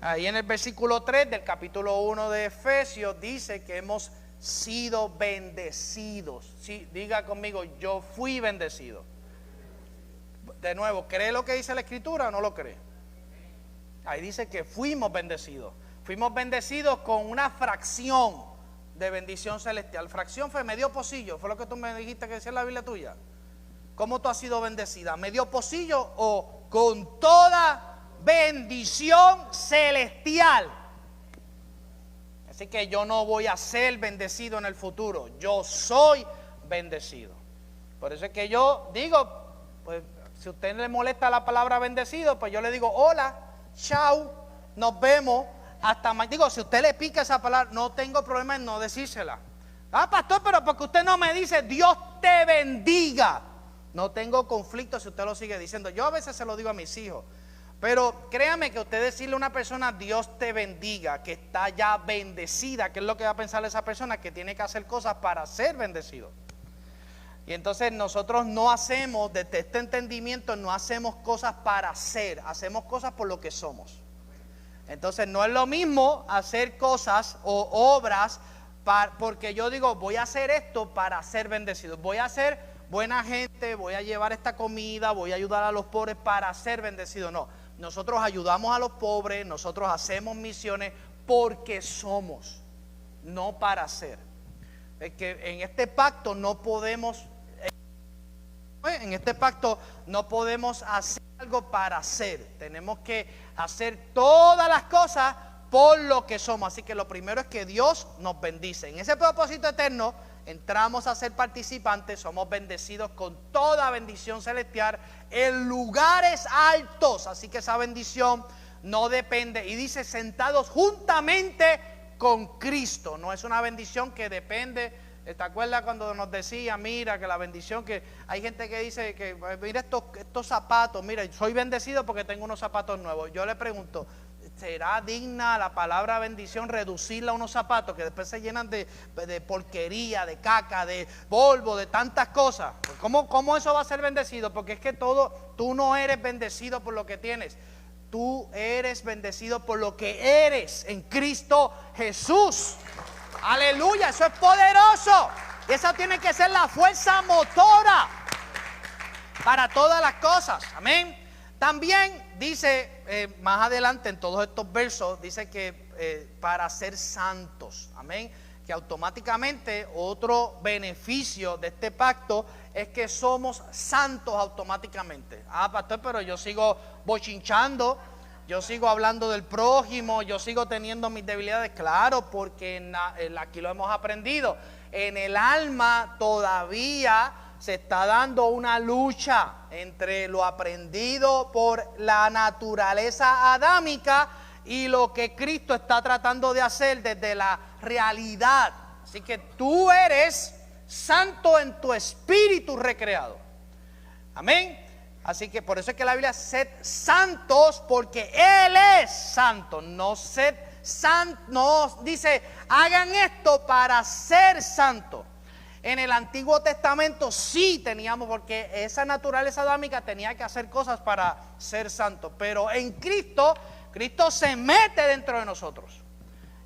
Ahí en el versículo 3 del capítulo 1 de Efesios dice que hemos sido bendecidos. Sí, diga conmigo, yo fui bendecido. De nuevo, ¿cree lo que dice la Escritura o no lo cree? Ahí dice que fuimos bendecidos. Fuimos bendecidos con una fracción de bendición celestial. Fracción fue medio pocillo. Fue lo que tú me dijiste que decía en la Biblia tuya. ¿Cómo tú has sido bendecida? ¿Medio pocillo o con toda bendición celestial? Así que yo no voy a ser bendecido en el futuro. Yo soy bendecido. Por eso es que yo digo, pues si a usted le molesta la palabra bendecido, pues yo le digo hola, chao, nos vemos, hasta mañana. Digo, si usted le pica esa palabra, no tengo problema en no decírsela. Ah, pastor, pero porque usted no me dice Dios te bendiga. No tengo conflicto si usted lo sigue diciendo. Yo a veces se lo digo a mis hijos. Pero créame que usted decirle a una persona Dios te bendiga, que está ya bendecida, ¿qué es lo que va a pensar esa persona? Que tiene que hacer cosas para ser bendecido. Y entonces nosotros no hacemos, desde este entendimiento, no hacemos cosas para ser, hacemos cosas por lo que somos. Entonces no es lo mismo hacer cosas o obras porque yo digo voy a hacer esto para ser bendecido, voy a ser buena gente, voy a llevar esta comida, voy a ayudar a los pobres para ser bendecido. No, nosotros ayudamos a los pobres, nosotros hacemos misiones porque somos, no para ser. Es que en este pacto no podemos hacer algo para ser. Tenemos que hacer todas las cosas por lo que somos. Así que lo primero es que Dios nos bendice. En ese propósito eterno entramos a ser participantes, somos bendecidos con toda bendición celestial en lugares altos. Así que esa bendición no depende, y dice sentados juntamente con Cristo. No es una bendición que depende. ¿Te acuerdas cuando nos decía, mira, que la bendición, que hay gente que dice que mira estos zapatos, mira, soy bendecido porque tengo unos zapatos nuevos? Yo le pregunto, ¿será digna la palabra bendición reducirla a unos zapatos que después se llenan de porquería, de caca, de polvo, de tantas cosas? ¿Cómo eso va a ser bendecido? Porque es que tú no eres bendecido por lo que tienes. Tú eres bendecido por lo que eres en Cristo Jesús. Aleluya, eso es poderoso. Y esa tiene que ser la fuerza motora para todas las cosas. Amén. También dice más adelante en todos estos versos, dice que para ser santos. Amén. Que automáticamente otro beneficio de este pacto es que somos santos automáticamente. Ah, pastor, pero yo sigo bochinchando, yo sigo hablando del prójimo, yo sigo teniendo mis debilidades. Claro, porque aquí lo hemos aprendido. En el alma todavía se está dando una lucha entre lo aprendido por la naturaleza adámica y lo que Cristo está tratando de hacer desde la realidad. Así que tú eres santo en tu espíritu recreado. Amén. Así que por eso es que la Biblia sed santos, porque Él es santo. No dice hagan esto para ser santo. En el Antiguo Testamento sí teníamos, porque esa naturaleza adámica tenía que hacer cosas para ser santo. Pero en Cristo se mete dentro de nosotros.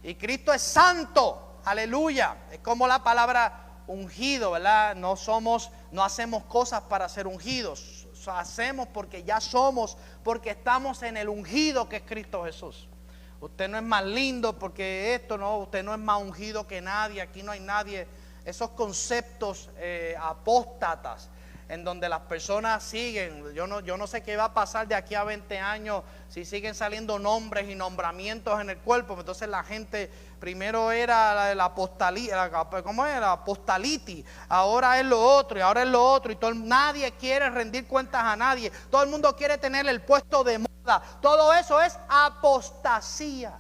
Y Cristo es santo. Aleluya. Es como la palabra ungido, ¿verdad? No hacemos cosas para ser ungidos. Hacemos porque ya somos, porque estamos en el ungido que es Cristo Jesús. Usted no es más lindo porque usted no es más ungido que nadie, aquí no hay nadie. Esos conceptos apóstatas en donde las personas siguen, yo no sé qué va a pasar de aquí a 20 años si siguen saliendo nombres y nombramientos en el cuerpo. Entonces la gente, primero era la apostalitis, ¿cómo era? Apostalitis, ahora es lo otro y ahora es lo otro, y nadie quiere rendir cuentas a nadie, todo el mundo quiere tener el puesto de moda. Todo eso es apostasía.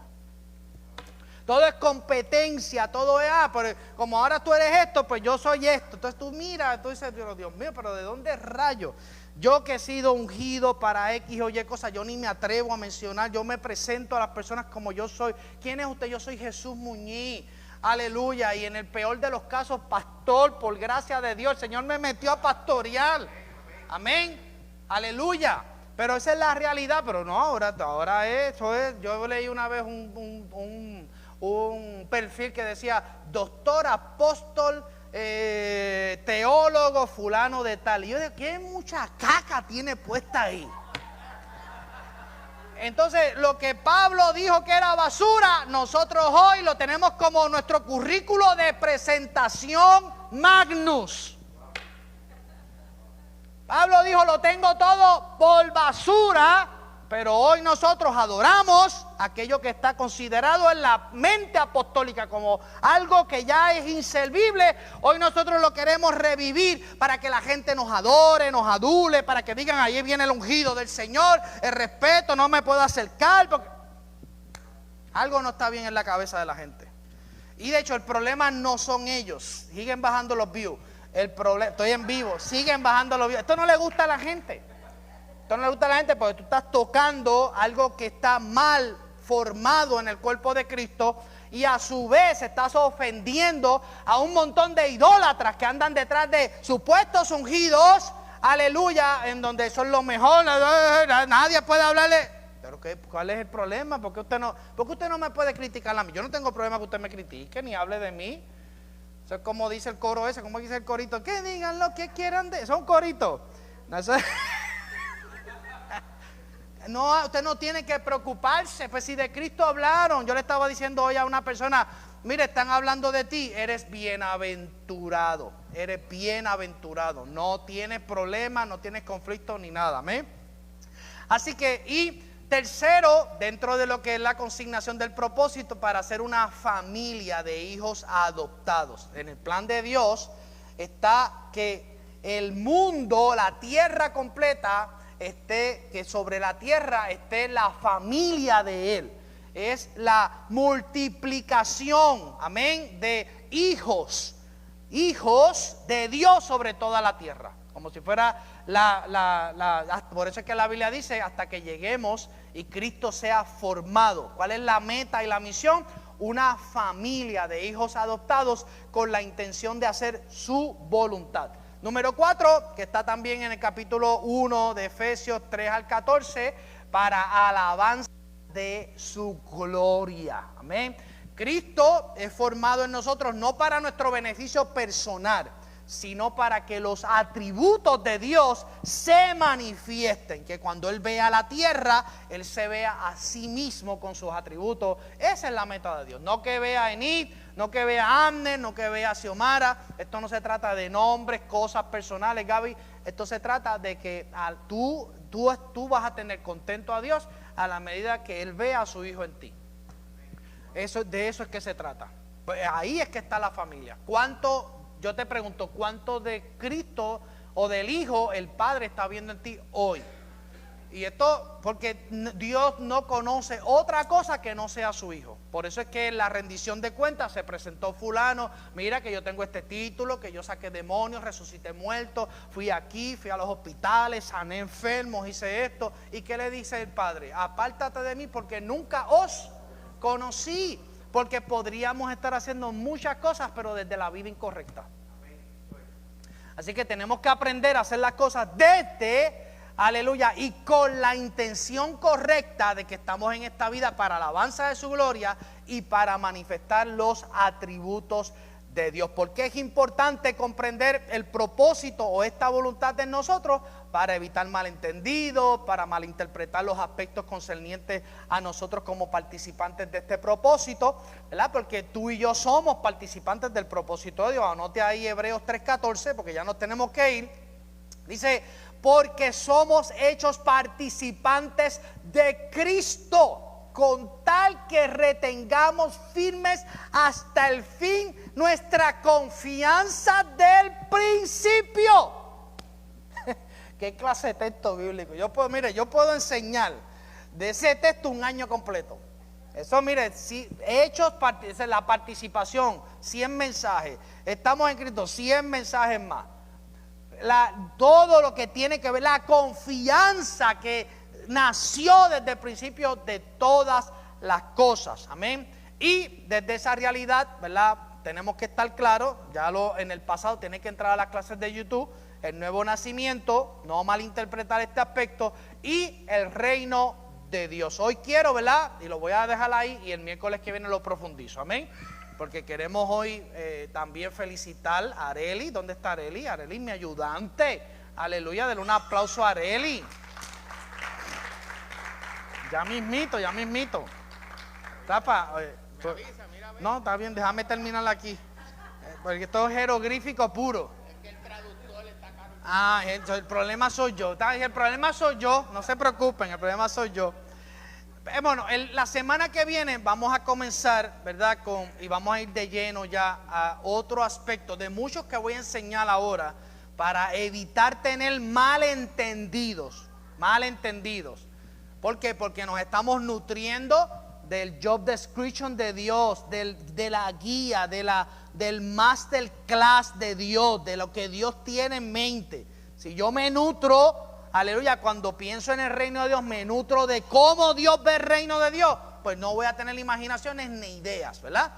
Todo es competencia, todo es, pero como ahora tú eres esto, pues yo soy esto. Entonces tú miras, tú dices, Dios mío, pero ¿de dónde rayo? Yo que he sido ungido para X o Y cosas, yo ni me atrevo a mencionar. Yo me presento a las personas como yo soy. ¿Quién es usted? Yo soy Jesús Muñiz. Aleluya. Y en el peor de los casos, pastor, por gracia de Dios. El Señor me metió a pastorear. Amén. Aleluya. Pero esa es la realidad. Pero no, ahora eso es. Yo leí una vez un perfil que decía doctor, apóstol, teólogo, fulano de tal. Y yo digo, ¿qué mucha caca tiene puesta ahí? Entonces, lo que Pablo dijo que era basura, nosotros hoy lo tenemos como nuestro currículo de presentación magnus. dijo, lo tengo todo por basura, pero hoy nosotros adoramos aquello que está considerado en la mente apostólica como algo que ya es inservible. Hoy nosotros lo queremos revivir para que la gente nos adore, nos adule, para que digan, ahí viene el ungido del Señor, el respeto, no me puedo acercar, porque algo no está bien en la cabeza de la gente. Y de hecho el problema no son ellos, siguen bajando los views. El problema, estoy en vivo, siguen bajando los views. Esto no le gusta a la gente. Esto no le gusta a la gente porque tú estás tocando algo que está mal formado en el cuerpo de Cristo, y a su vez estás ofendiendo a un montón de idólatras que andan detrás de supuestos ungidos, aleluya, en donde son los mejores, nadie puede hablarle. Pero ¿cuál es el problema? ¿Por qué usted no me puede criticar a mí? Yo no tengo problema que usted me critique ni hable de mí. Eso es como dice el coro ese, como dice el corito, que digan lo que quieran de... Son coritos. No, eso es... No, usted no tiene que preocuparse. Pues si de Cristo hablaron, yo le estaba diciendo hoy a una persona, mire, están hablando de ti, eres bienaventurado, no tienes problemas, no tienes conflicto ni nada, amén. Así que, y tercero, dentro de lo que es la consignación del propósito, para ser una familia de hijos adoptados. En el plan de Dios está que el mundo, la tierra completa, que sobre la tierra esté la familia de Él. Es la multiplicación, amén, de hijos de Dios sobre toda la tierra. Como si fuera por eso es que la Biblia dice, hasta que lleguemos y Cristo sea formado. ¿Cuál es la meta y la misión? Una familia de hijos adoptados con la intención de hacer su voluntad. Número 4, que está también en el capítulo 1 de Efesios 3 al 14, para alabanza de su gloria. Amén. Cristo es formado en nosotros no para nuestro beneficio personal, sino para que los atributos de Dios se manifiesten, que cuando Él vea la tierra, Él se vea a sí mismo con sus atributos. Esa es la meta de Dios, no que vea a Enid, no que vea a Amner, no que vea a Xiomara. Esto no se trata de nombres, cosas personales, Gaby. Esto se trata de que tú vas a tener contento a Dios a la medida que Él vea a su Hijo en ti. De eso es que se trata. Pues ahí es que está la familia. Yo te pregunto, ¿cuánto de Cristo o del Hijo el Padre está viendo en ti hoy? Y esto porque Dios no conoce otra cosa que no sea su Hijo. Por eso es que en la rendición de cuentas se presentó fulano, mira que yo tengo este título, que yo saqué demonios, resucité muertos, fui aquí, fui a los hospitales, sané enfermos, hice esto. ¿Y qué le dice el Padre? Apártate de mí porque nunca os conocí. Porque podríamos estar haciendo muchas cosas, pero desde la vida incorrecta. Así que tenemos que aprender a hacer las cosas desde, aleluya, y con la intención correcta de que estamos en esta vida para alabanza de su gloria y para manifestar los atributos de Dios. Porque es importante comprender el propósito o esta voluntad de nosotros para evitar malentendidos, para malinterpretar los aspectos concernientes a nosotros como participantes de este propósito, ¿verdad? Porque tú y yo somos participantes del propósito de Dios. Anote ahí Hebreos 3:14, porque ya nos tenemos que ir. Dice, porque somos hechos participantes de Cristo, con tal que retengamos firmes hasta el fin nuestra confianza del principio. ¿Qué clase de texto bíblico? Yo puedo enseñar de ese texto un año completo. Eso, mire, esa es la participación, 100 mensajes. Estamos en Cristo, 100 mensajes más. Todo lo que tiene que ver, la confianza que nació desde el principio de todas las cosas. Amén. Y desde esa realidad, ¿verdad? Tenemos que estar claros, en el pasado tiene que entrar a las clases de YouTube, el nuevo nacimiento, no malinterpretar este aspecto, y el reino de Dios. Hoy quiero, ¿verdad? Y lo voy a dejar ahí, y el miércoles que viene lo profundizo, amén. Porque queremos hoy también felicitar a Areli. ¿Dónde está Areli? Areli, mi ayudante. Aleluya, denle un aplauso a Areli. Ya mismito. Tapa. No, está bien, déjame terminar aquí. Porque esto es jeroglífico puro. Es que el traductor está caro. Ah, el problema soy yo. El problema soy yo, no se preocupen, el problema soy yo. Bueno, la semana que viene vamos a comenzar, ¿verdad? Y vamos a ir de lleno ya a otro aspecto de muchos que voy a enseñar ahora para evitar tener malentendidos. ¿Por qué? Porque nos estamos nutriendo del job description de Dios, de la guía, del masterclass de Dios, de lo que Dios tiene en mente. Si yo me nutro, aleluya, cuando pienso en el reino de Dios, me nutro de cómo Dios ve el reino de Dios, pues no voy a tener imaginaciones ni ideas, ¿verdad?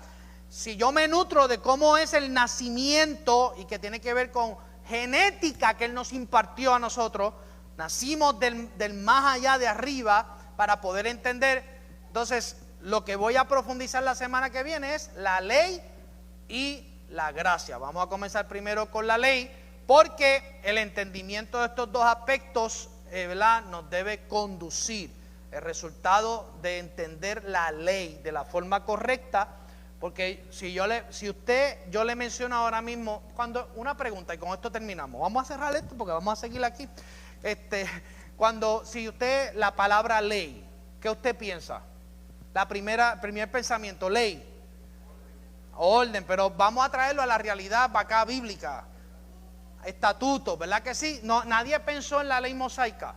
Si yo me nutro de cómo es el nacimiento y que tiene que ver con genética que Él nos impartió a nosotros, nacimos del más allá de arriba para poder entender. Entonces, lo que voy a profundizar la semana que viene es la ley y la gracia. Vamos a comenzar primero con la ley, porque el entendimiento de estos dos aspectos, ¿verdad?, nos debe conducir. El resultado de entender la ley de la forma correcta, porque yo le menciono ahora mismo, una pregunta y con esto terminamos. Vamos a cerrar esto porque vamos a seguir aquí. La palabra ley, ¿qué usted piensa? Primer pensamiento, ley, orden, pero vamos a traerlo a la realidad para acá bíblica. Estatutos, ¿verdad que sí? No, nadie pensó en la ley mosaica.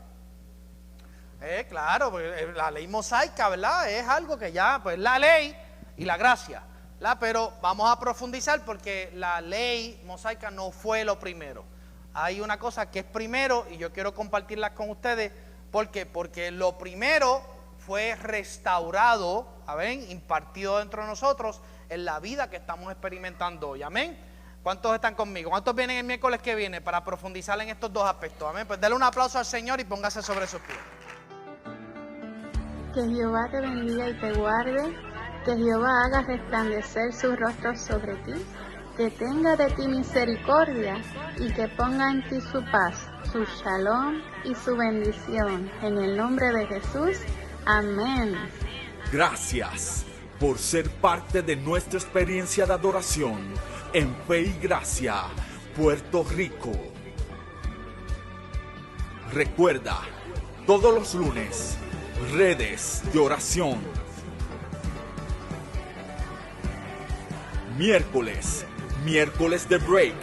Claro, la ley mosaica, ¿verdad? Es algo que ya, pues la ley y la gracia, ¿verdad? Pero vamos a profundizar porque la ley mosaica no fue lo primero. Hay una cosa que es primero y yo quiero compartirla con ustedes. ¿Por qué? Porque lo primero fue restaurado, amén, impartido dentro de nosotros en la vida que estamos experimentando hoy, amén. ¿Cuántos están conmigo? ¿Cuántos vienen el miércoles que viene para profundizar en estos dos aspectos? Amén. Pues dale un aplauso al Señor y póngase sobre sus pies. Que Jehová te bendiga y te guarde, que Jehová haga resplandecer su rostro sobre ti, que tenga de ti misericordia y que ponga en ti su paz, su shalom y su bendición. En el nombre de Jesús, amén. Gracias por ser parte de nuestra experiencia de adoración en Fe y Gracia, Puerto Rico. Recuerda, todos los lunes, redes de oración. Miércoles de break.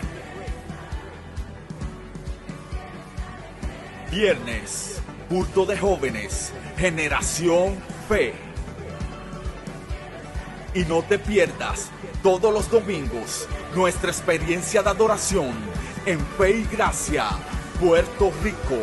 Viernes, culto de jóvenes, Generación Fe. Y no te pierdas todos los domingos nuestra experiencia de adoración en Fe y Gracia, Puerto Rico.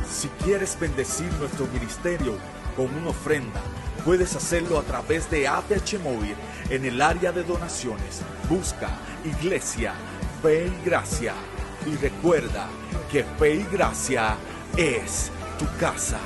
Si quieres bendecir nuestro ministerio con una ofrenda, puedes hacerlo a través de ATH Móvil en el área de donaciones. Busca Iglesia Fe y Gracia. Y recuerda que Fe y Gracia es tu casa.